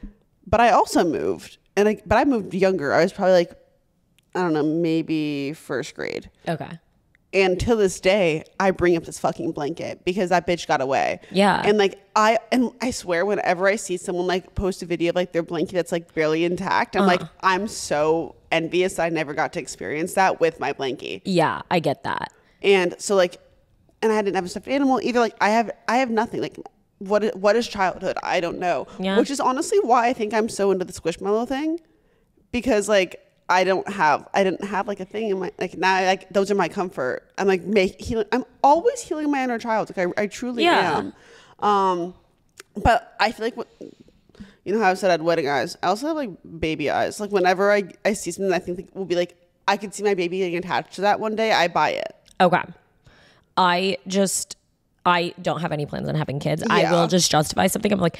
but I also moved, but I moved younger. I was probably like, I don't know, maybe first grade. Okay. And to this day, I bring up this fucking blanket because that bitch got away. Yeah. And like I swear, whenever I see someone like post a video of like their blanket that's like barely intact, I'm like, I'm so envious that I never got to experience that with my blankie. Yeah, I get that. And so like, and I didn't have a stuffed animal either. Like I have nothing. Like what is childhood? I don't know. Yeah. Which is honestly why I think I'm so into the Squishmallow thing, because like I didn't have like a thing in my, like now, like those are my comfort. I'm like I'm always healing my inner child. Like I truly am. But I feel like you know how I said I had wedding eyes. I also have like baby eyes. Like whenever I see something that I think will be like, I could see my baby getting attached to that one day, I buy it. Okay. I don't have any plans on having kids. Yeah. I will just justify something. I'm like,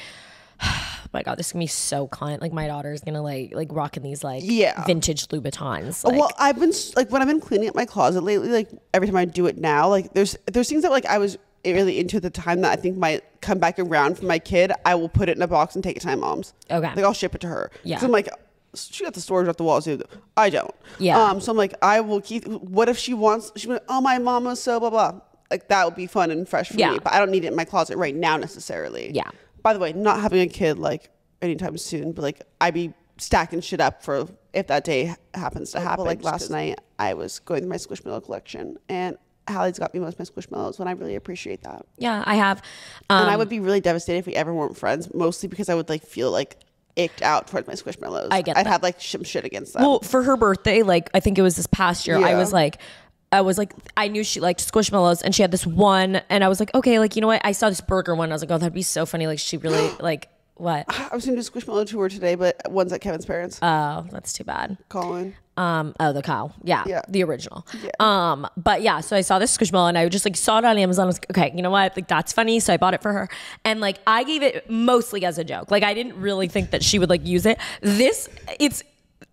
oh my God, this is gonna be so cunt. Like my daughter's gonna like rocking these like vintage Louboutins. Like, well, I've been like when I've been cleaning up my closet lately, like every time I do it now, like there's things that like I was really into at the time that I think might come back around for my kid. I will put it in a box and take it to my mom's. Okay. Like I'll ship it to her. Yeah. So I'm like, she got the storage off the walls. I don't. Yeah. So I'm like, I will keep. What if she wants? She went, oh, my mama's so blah blah. Like that would be fun and fresh for me, but I don't need it in my closet right now necessarily. Yeah. By the way, not having a kid like anytime soon, but like I'd be stacking shit up for if that day happens to happen. Like last night, I was going through my Squishmallow collection, and Hallie's got me most of my Squishmallows, and I really appreciate that. Yeah, I have. And I would be really devastated if we ever weren't friends, mostly because I would like feel like icked out towards my Squishmallows. I'd have like some shit against them. Well, for her birthday, like I think it was this past year, I was like, I knew she liked Squishmallows, and she had this one, and I was like, okay, like, you know what? I saw this burger one. I was like, oh, that'd be so funny. Like, she really, like, what? I was going to do a Squishmallow tour today, but one's at Kevin's parents. Oh, that's too bad. Colin. The cow. Yeah. The original. Yeah. But yeah, so I saw this Squishmallow, and I just like saw it on Amazon. I was like, okay, you know what? Like, that's funny. So I bought it for her. And like, I gave it mostly as a joke. Like, I didn't really think that she would like use it.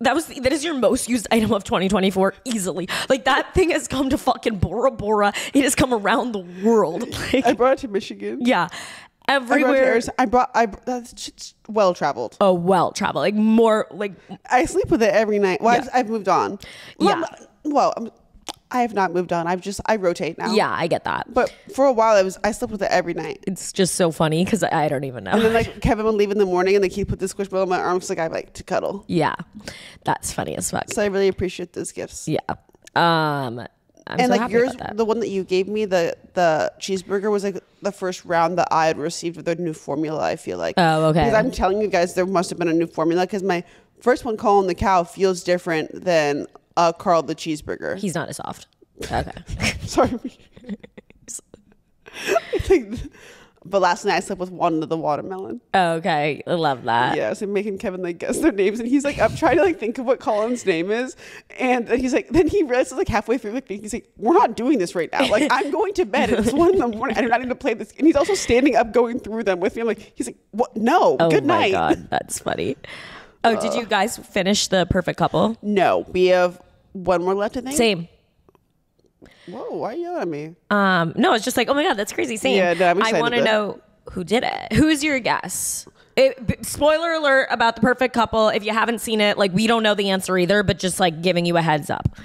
That is your most used item of 2024 easily. Like that thing has come to fucking Bora Bora. It has come around the world. Like, I brought it to Michigan. Yeah. Everywhere. That's shit's well traveled. Oh, well traveled. Like more like I sleep with it every night. Well, I've moved on. I have not moved on. I rotate now. Yeah, I get that. But for a while, I slept with it every night. It's just so funny because I don't even know. And then like Kevin would leave in the morning, and like he'd put the Squishmallow in my arms like I like to cuddle. Yeah, that's funny as fuck. So I really appreciate those gifts. Yeah. I'm and so like happy yours, the one that you gave me, the cheeseburger was like the first round that I had received with a new formula. I feel like. Oh, okay. Because I'm telling you guys, there must have been a new formula because my first one, Colin the cow, feels different than Carl the cheeseburger. He's not as soft. Okay. Sorry. But last night I slept with one of the watermelon. Okay. I love that. Yeah, so making Kevin like guess their names, and he's like, I'm trying to like think of what Colin's name is, and then he's like, then he realizes like halfway through like he's like, we're not doing this right now. Like I'm going to bed. It's 1 a.m. I do not need to play this. And he's also standing up going through them with me. I'm like, he's like, what? No. Good night. Oh my God, that's funny. Oh, did you guys finish the perfect couple? No, we have one more left, I think. Same. Whoa, why are you yelling at me? No, it's just like, oh my God, that's crazy. Same. Yeah, no, I'm excited. I want to know who did it. Who's your guess? Spoiler alert about the perfect couple. If you haven't seen it, like we don't know the answer either, but just like giving you a heads up.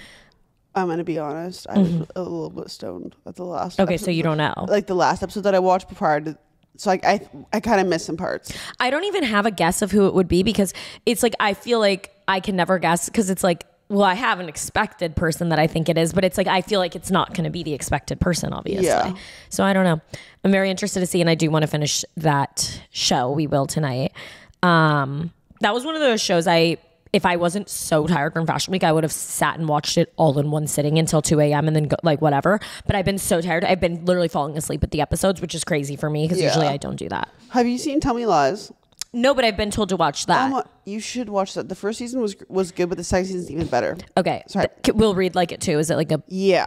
I'm going to be honest. I was a little bit stoned at the last Okay, so you don't know. Like the last episode that I watched prior to, so I kind of missed some parts. I don't even have a guess of who it would be because it's like, I feel like I can never guess because it's like, well, I have an expected person that I think it is, but it's like I feel like it's not going to be the expected person, obviously. Yeah. So I don't know. I'm very interested to see, and I do want to finish that show. We will tonight. That was one of those shows if I wasn't so tired from Fashion Week, I would have sat and watched it all in one sitting until 2 a.m. and then like whatever. But I've been so tired. I've been literally falling asleep at the episodes, which is crazy for me because usually I don't do that. Have you seen Tell Me Lies? No, but I've been told to watch that. You should watch that. The first season was good, but the second season is even better. Okay. Sorry. Will Reed like it too? Is it like a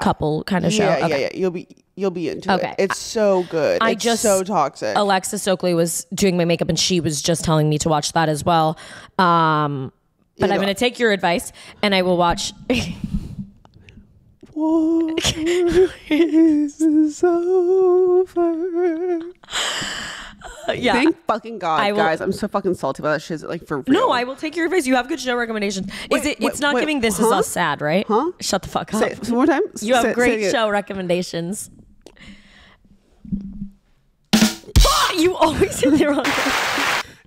couple kind of show? Yeah. You'll be into it. It's so good. It's so toxic. Alexis Stokely was doing my makeup and she was just telling me to watch that as well. But I'm going to take your advice and I will watch. War is over. Yeah. Thank fucking God, guys. I'm so fucking salty about that shit. Like for real. No, I will take your advice. You have good show recommendations. It's not giving This Is Us sad, right? Huh? Shut the fuck up. Say it one more time. You have great show recommendations. You always hit the wrong one.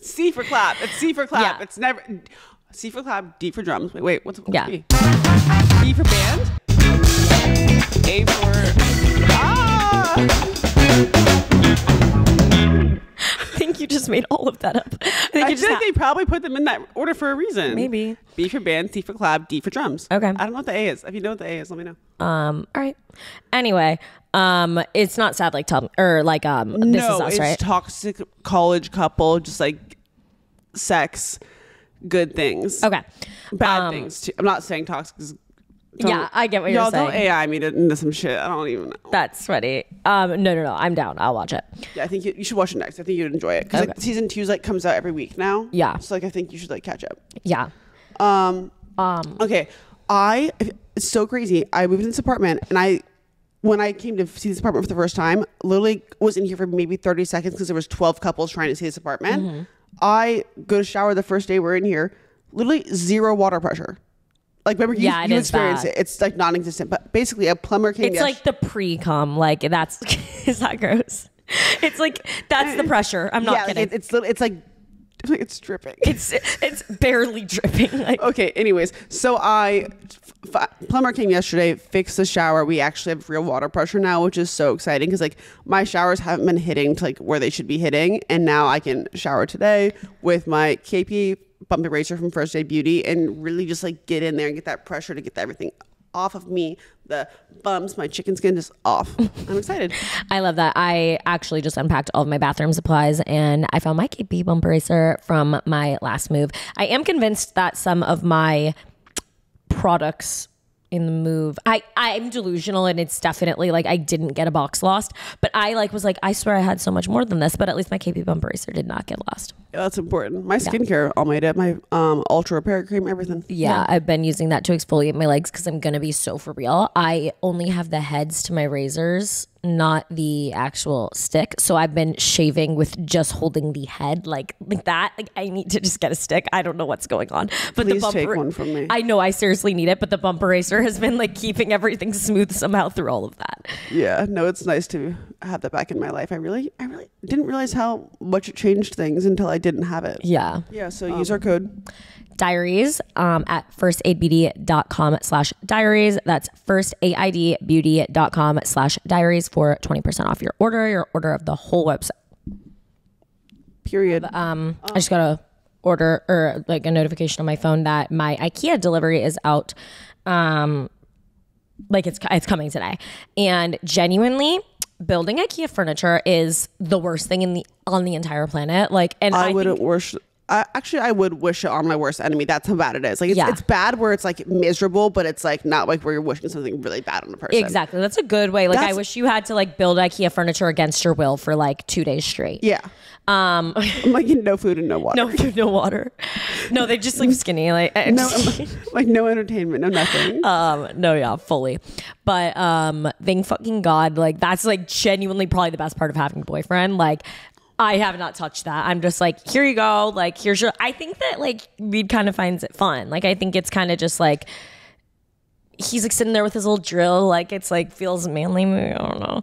C for clap. It's C for clap. Yeah. It's never C for clap. D for drums. Wait. What's yeah. B? B for band. A for I think you just made all of that up. I think they probably put them in that order for a reason. Maybe. B for band, C for clap, D for drums. Okay. I don't know what the A is. If you know what the A is, let me know. All right. Anyway, it's not sad like This Is Us, right? It's toxic college couple, just like sex, good things. Okay. Bad things too. I'm not saying toxic. Yeah, I get what you're saying. Don't AI me into some shit. I don't even know. That's funny. No. I'm down. I'll watch it. Yeah, I think you should watch it next. I think you'd enjoy it because like, season 2 comes out every week now. Yeah. So like I think you should like catch up. Yeah. Okay. It's so crazy. I moved in this apartment and when I came to see this apartment for the first time, literally was in here for maybe 30 seconds because there was 12 couples trying to see this apartment. Mm-hmm. I go to shower the first day we're in here, literally 0 water pressure. Like remember you experienced it. It's like non-existent. But basically a plumber came. It's like the pre-cum. Like that's is that gross? It's like that's the pressure. I'm not kidding. It's like it's dripping. It's barely dripping. Like. Okay. Anyways, so plumber came yesterday, fixed the shower. We actually have real water pressure now, which is so exciting because like my showers haven't been hitting to like where they should be hitting, and now I can shower today with my KP bump eraser from First Aid Beauty and really just like get in there and get that pressure to get everything off of me, the bumps, my chicken skin just off. I'm excited. I love that. I actually just unpacked all of my bathroom supplies and I found my KP bump eraser from my last move. I am convinced that some of my products in the move, I'm delusional and it's definitely like I didn't get a box lost, but I was like, I swear I had so much more than this, but at least my KP bump eraser did not get lost. Yeah, that's important. My skincare all made it. My ultra repair cream, everything. Yeah, I've been using that to exfoliate my legs because I'm gonna be so for real. I only have the heads to my razors, not the actual stick. So I've been shaving with just holding the head like that. Like I need to just get a stick. I don't know what's going on. But please take one from me. I know I seriously need it, but the bump eraser has been like keeping everything smooth somehow through all of that. Yeah, no, it's nice to have that back in my life. I really didn't realize how much it changed things until I didn't have it. Yeah. Yeah, so use our code. Diaries at firstaidbeauty.com/diaries. That's firstaidbeauty.com/diaries for 20% off your order of the whole website. Period. I just got a order or like a notification on my phone that my IKEA delivery is out. Like it's coming today. And genuinely, building IKEA furniture is the worst thing on the entire planet. Like, and I wouldn't wish. I would wish it on my worst enemy. That's how bad it is. Like it's bad where it's like miserable, but it's like not like where you're wishing something really bad on a person. Exactly. That's a good way. Like I wish you had to like build IKEA furniture against your will for like 2 days straight. Yeah. I'm like no food and no water. No food, no water. No, they just leave skinny. Like no, like no entertainment, no nothing. No, yeah, fully. But thank fucking God, like that's like genuinely probably the best part of having a boyfriend. Like I have not touched that. I'm just like, here you go. Like, here's your. I think that like Reed kind of finds it fun. Like, I think it's kind of just like he's like sitting there with his little drill. Like, it's like feels manly. I don't know.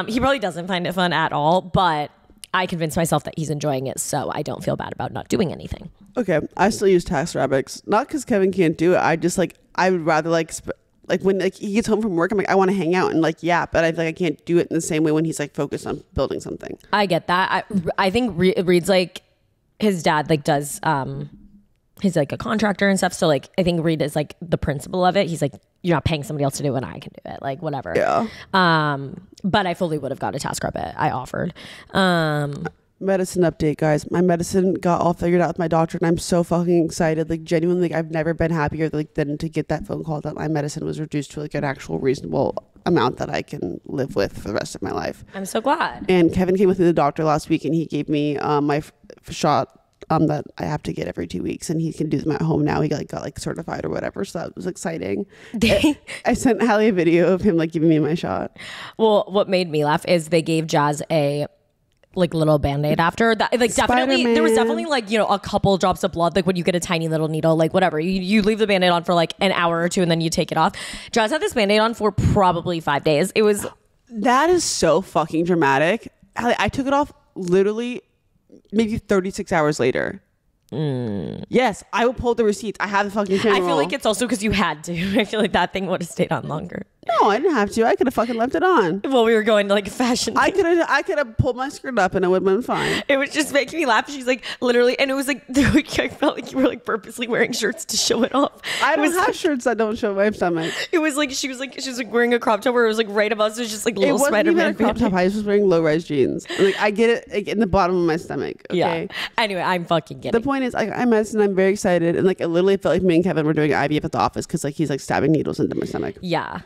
He probably doesn't find it fun at all. But I convinced myself that he's enjoying it, so I don't feel bad about not doing anything. Okay, I still use TaskRabbits, not because Kevin can't do it. I just like I would rather like when like he gets home from work, I'm like, I want to hang out and like, yeah, but I feel like I can't do it in the same way when he's like focused on building something. I get that. I think Reed's like, his dad like does, he's like a contractor and stuff. So like, I think Reed is like the principal of it. He's like, you're not paying somebody else to do it when I can do it. Like whatever. Yeah. But I fully would have got a task carpet. I offered. Medicine update, guys. My medicine got all figured out with my doctor, and I'm so fucking excited. Like genuinely, like, I've never been happier like than to get that phone call that my medicine was reduced to like an actual reasonable amount that I can live with for the rest of my life. I'm so glad. And Kevin came with me to the doctor last week, and he gave me my shot that I have to get every 2 weeks, and he can do them at home now. He got certified or whatever, so that was exciting. I sent Hallie a video of him like giving me my shot. Well, what made me laugh is they gave Jazz a like little band-aid after that. Like definitely Spider-Man. there was definitely like, you know, a couple drops of blood, like when you get a tiny little needle, like whatever, you leave the band-aid on for like an hour or two and then you take it off. Jazz had this band-aid on for probably 5 days. It was That is so fucking dramatic. Hallie, I took it off literally maybe 36 hours later. Yes, I will pull the receipts. I have the fucking camera. I feel like it's also because you had to. I feel like that thing would have stayed on longer. No, I didn't have to. I could have fucking left it on. Well, we were going to like a fashion I could have pulled my skirt up and it would have been fine. It was just making me laugh. She's like, literally, and it was like, I felt like you were like purposely wearing shirts to show it off. I don't have shirts that don't show my stomach. It was like she was wearing a crop top where it was like right above, so it was just like little It wasn't even Spider-Man. a crop top. I was wearing low-rise jeans. Like, I get it like, in the bottom of my stomach. Okay. Yeah. Anyway, I'm fucking getting. The point is, I'm medicine. I'm very excited, and like, it literally felt like me and Kevin were doing IVF at the office because like he's like stabbing needles into my stomach. Yeah.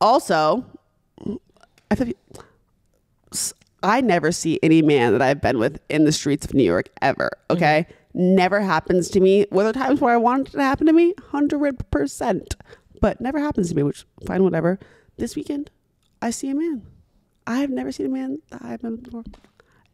Also, I never see any man that I've been with in the streets of New York ever. Okay. Never happens to me. Were there times where I wanted it to happen to me? 100%. But never happens to me, which fine, whatever. This weekend, I see a man. I have never seen a man that I've been with before.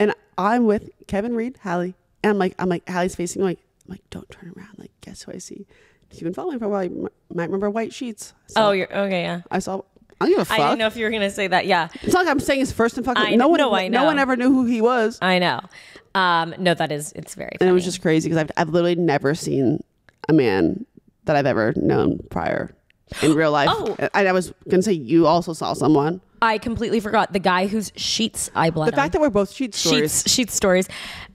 And I'm with Kevin, Reed, Hallie. And I'm like, Hallie's facing me. I'm like, don't turn around. Like, guess who I see? If you've been following for a while, you might remember White Sheets. You're okay, yeah. I don't give a fuck. I didn't know if you were gonna say that. Yeah. It's not like I'm saying his first and fucking. I know. No one ever knew who he was. I know. No, it's very funny. And it was just crazy because I've literally never seen a man that I've ever known prior in real life. Oh. I was gonna say you also saw someone. I completely forgot the guy whose sheets I bled. The fact that we're both Sheets stories. Sheets stories.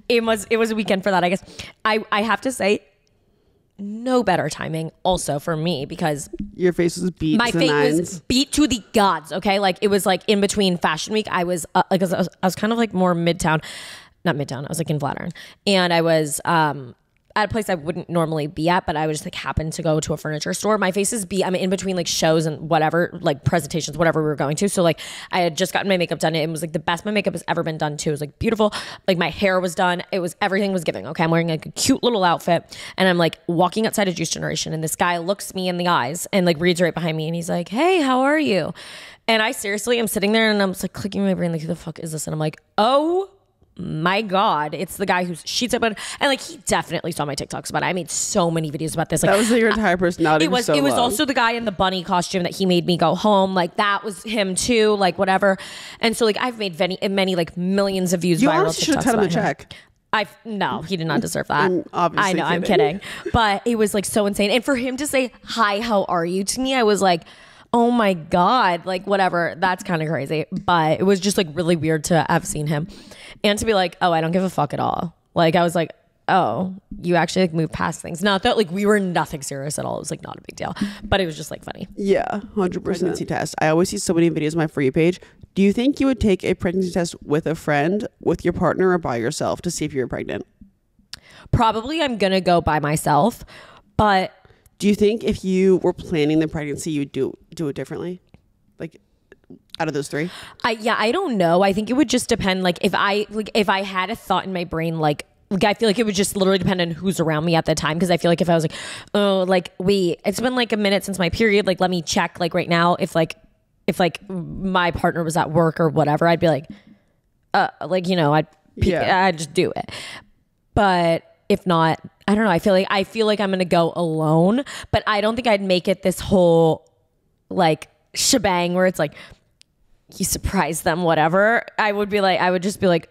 It was a weekend for that, I guess. I have to say, no better timing also for me because your face was beat. My to the face nines. was beat to the gods. Okay, like it was like in between Fashion Week. I was I was kind of like more midtown, not midtown. I was like in Flatiron, and I was at a place I wouldn't normally be at, but I would just like happen to go to a furniture store. My face is beat. I'm in between like shows and whatever, like presentations, whatever we were going to. So like I had just gotten my makeup done. It was like the best my makeup has ever been done too. It was like beautiful. Like my hair was done. It was, everything was giving. Okay. I'm wearing like a cute little outfit and I'm like walking outside of Juice Generation and this guy looks me in the eyes and like reads right behind me and he's like, hey, how are you? And I seriously am sitting there and I'm just like clicking my brain like, who the fuck is this? And I'm like, oh my God, it's the guy who's sheets up and like he definitely saw my TikToks about it. I made so many videos about this. Like that was your entire personality. It was also the guy in the bunny costume that he made me go home. Like that was him too. Like whatever. And so like I've made many like millions of views. You viral honestly should have cut him a check. No, he did not deserve that. I'm obviously I know, kidding. I'm kidding. But it was like so insane. And for him to say, hi, how are you to me, I was like, oh my God, like whatever. That's kind of crazy. But it was just like really weird to have seen him and to be like, oh, I don't give a fuck at all. Like I was like, oh, you actually like moved past things. Not that like we were nothing serious at all. It was like not a big deal, but it was just like funny. Yeah, 100% pregnancy test. I always see so many videos on my For You page. Do you think you would take a pregnancy test with a friend, with your partner, or by yourself to see if you were pregnant? Probably I'm going to go by myself, but do you think if you were planning the pregnancy, you'd do it differently? Like out of those three? I don't know. I think it would just depend. Like if I had a thought in my brain, like I feel like it would just literally depend on who's around me at the time. Cause I feel like if I was like, oh, like it's been like a minute since my period. Like, let me check like right now. If my partner was at work or whatever, I'd be like, like, you know, I'd just do it. But if not, I don't know. I feel like I'm going to go alone, but I don't think I'd make it this whole like shebang where it's like, you surprise them, whatever. I would just be like,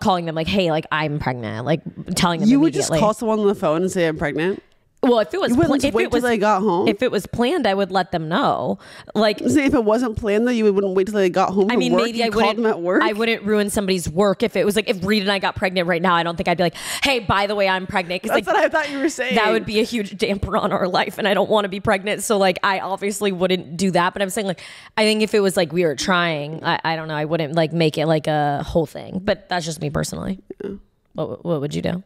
calling them like, hey, like I'm pregnant, like telling them you immediately. would just call someone on the phone and say I'm pregnant. Well, if it was, You wouldn't wait till they got home. If it was planned, I would let them know. Like, say if it wasn't planned though, you wouldn't wait till they got home. From work. Maybe I called them at work. I wouldn't ruin somebody's work if it was like if Reed and I got pregnant right now. I don't think I'd be like, hey, by the way, I'm pregnant. That's what I thought you were saying. That would be a huge damper on our life, and I don't want to be pregnant. So like, I obviously wouldn't do that. But I'm saying like, I think if it was like we were trying, I don't know, I wouldn't like make it like a whole thing. But that's just me personally. Yeah. What would you do?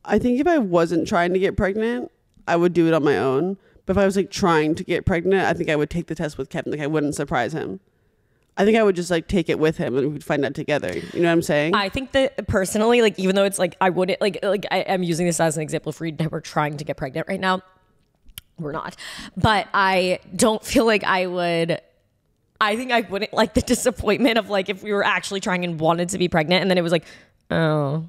I think if I wasn't trying to get pregnant, I would do it on my own. But if I was like trying to get pregnant, I think I would take the test with Kevin. Like I wouldn't surprise him. I think I would just like take it with him and we'd find out together. You know what I'm saying? I think that personally, like even though it's like I wouldn't I'm using this as an example for Reed and I were trying to get pregnant right now. We're not. But I don't feel like I would. I think I wouldn't like the disappointment of like if we were actually trying and wanted to be pregnant and then it was like, oh.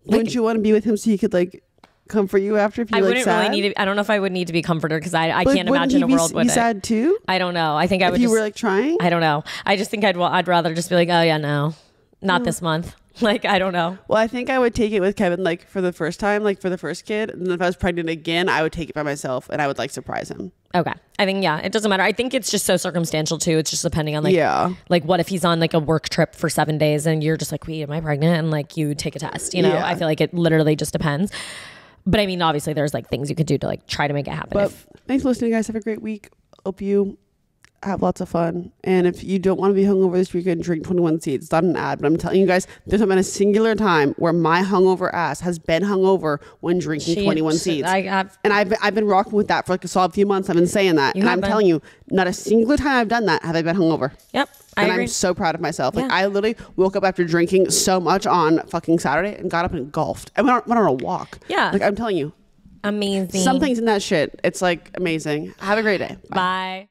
Wouldn't you want to be with him so he could like comfort you after if you like sad? I wouldn't really need to. I don't know if I would need to be comforted because I can't imagine a world with it. Sad too? I don't know. I think I would. If you were like trying? I don't know. I just think I'd rather just be like, oh yeah, no, not this month. Like I don't know. Well, I think I would take it with Kevin like for the first time, like for the first kid, and then if I was pregnant again, I would take it by myself and I would like surprise him. Okay. I think, yeah, it doesn't matter. I think it's just so circumstantial too. It's just depending on like what if he's on like a work trip for 7 days and you're just like, wait, am I pregnant? And like you take a test, you know, I feel like it literally just depends. But I mean, obviously there's like things you could do to like try to make it happen. But thanks for listening, guys. Have a great week. Hope you have lots of fun. And if you don't want to be hungover this weekend, drink 21 Seeds. It's not an ad, but I'm telling you guys, there's not been a singular time where my hungover ass has been hungover when drinking 21 Seeds. And I've been rocking with that for like a solid few months. I've been saying that. And I'm telling you, not a singular time I've done that have I been hungover. Yep. I agree. I'm so proud of myself. Like I literally woke up after drinking so much on fucking Saturday and got up and golfed. I went on a walk. Yeah. Like I'm telling you. Amazing. Something's in that shit. It's like amazing. Have a great day. Bye.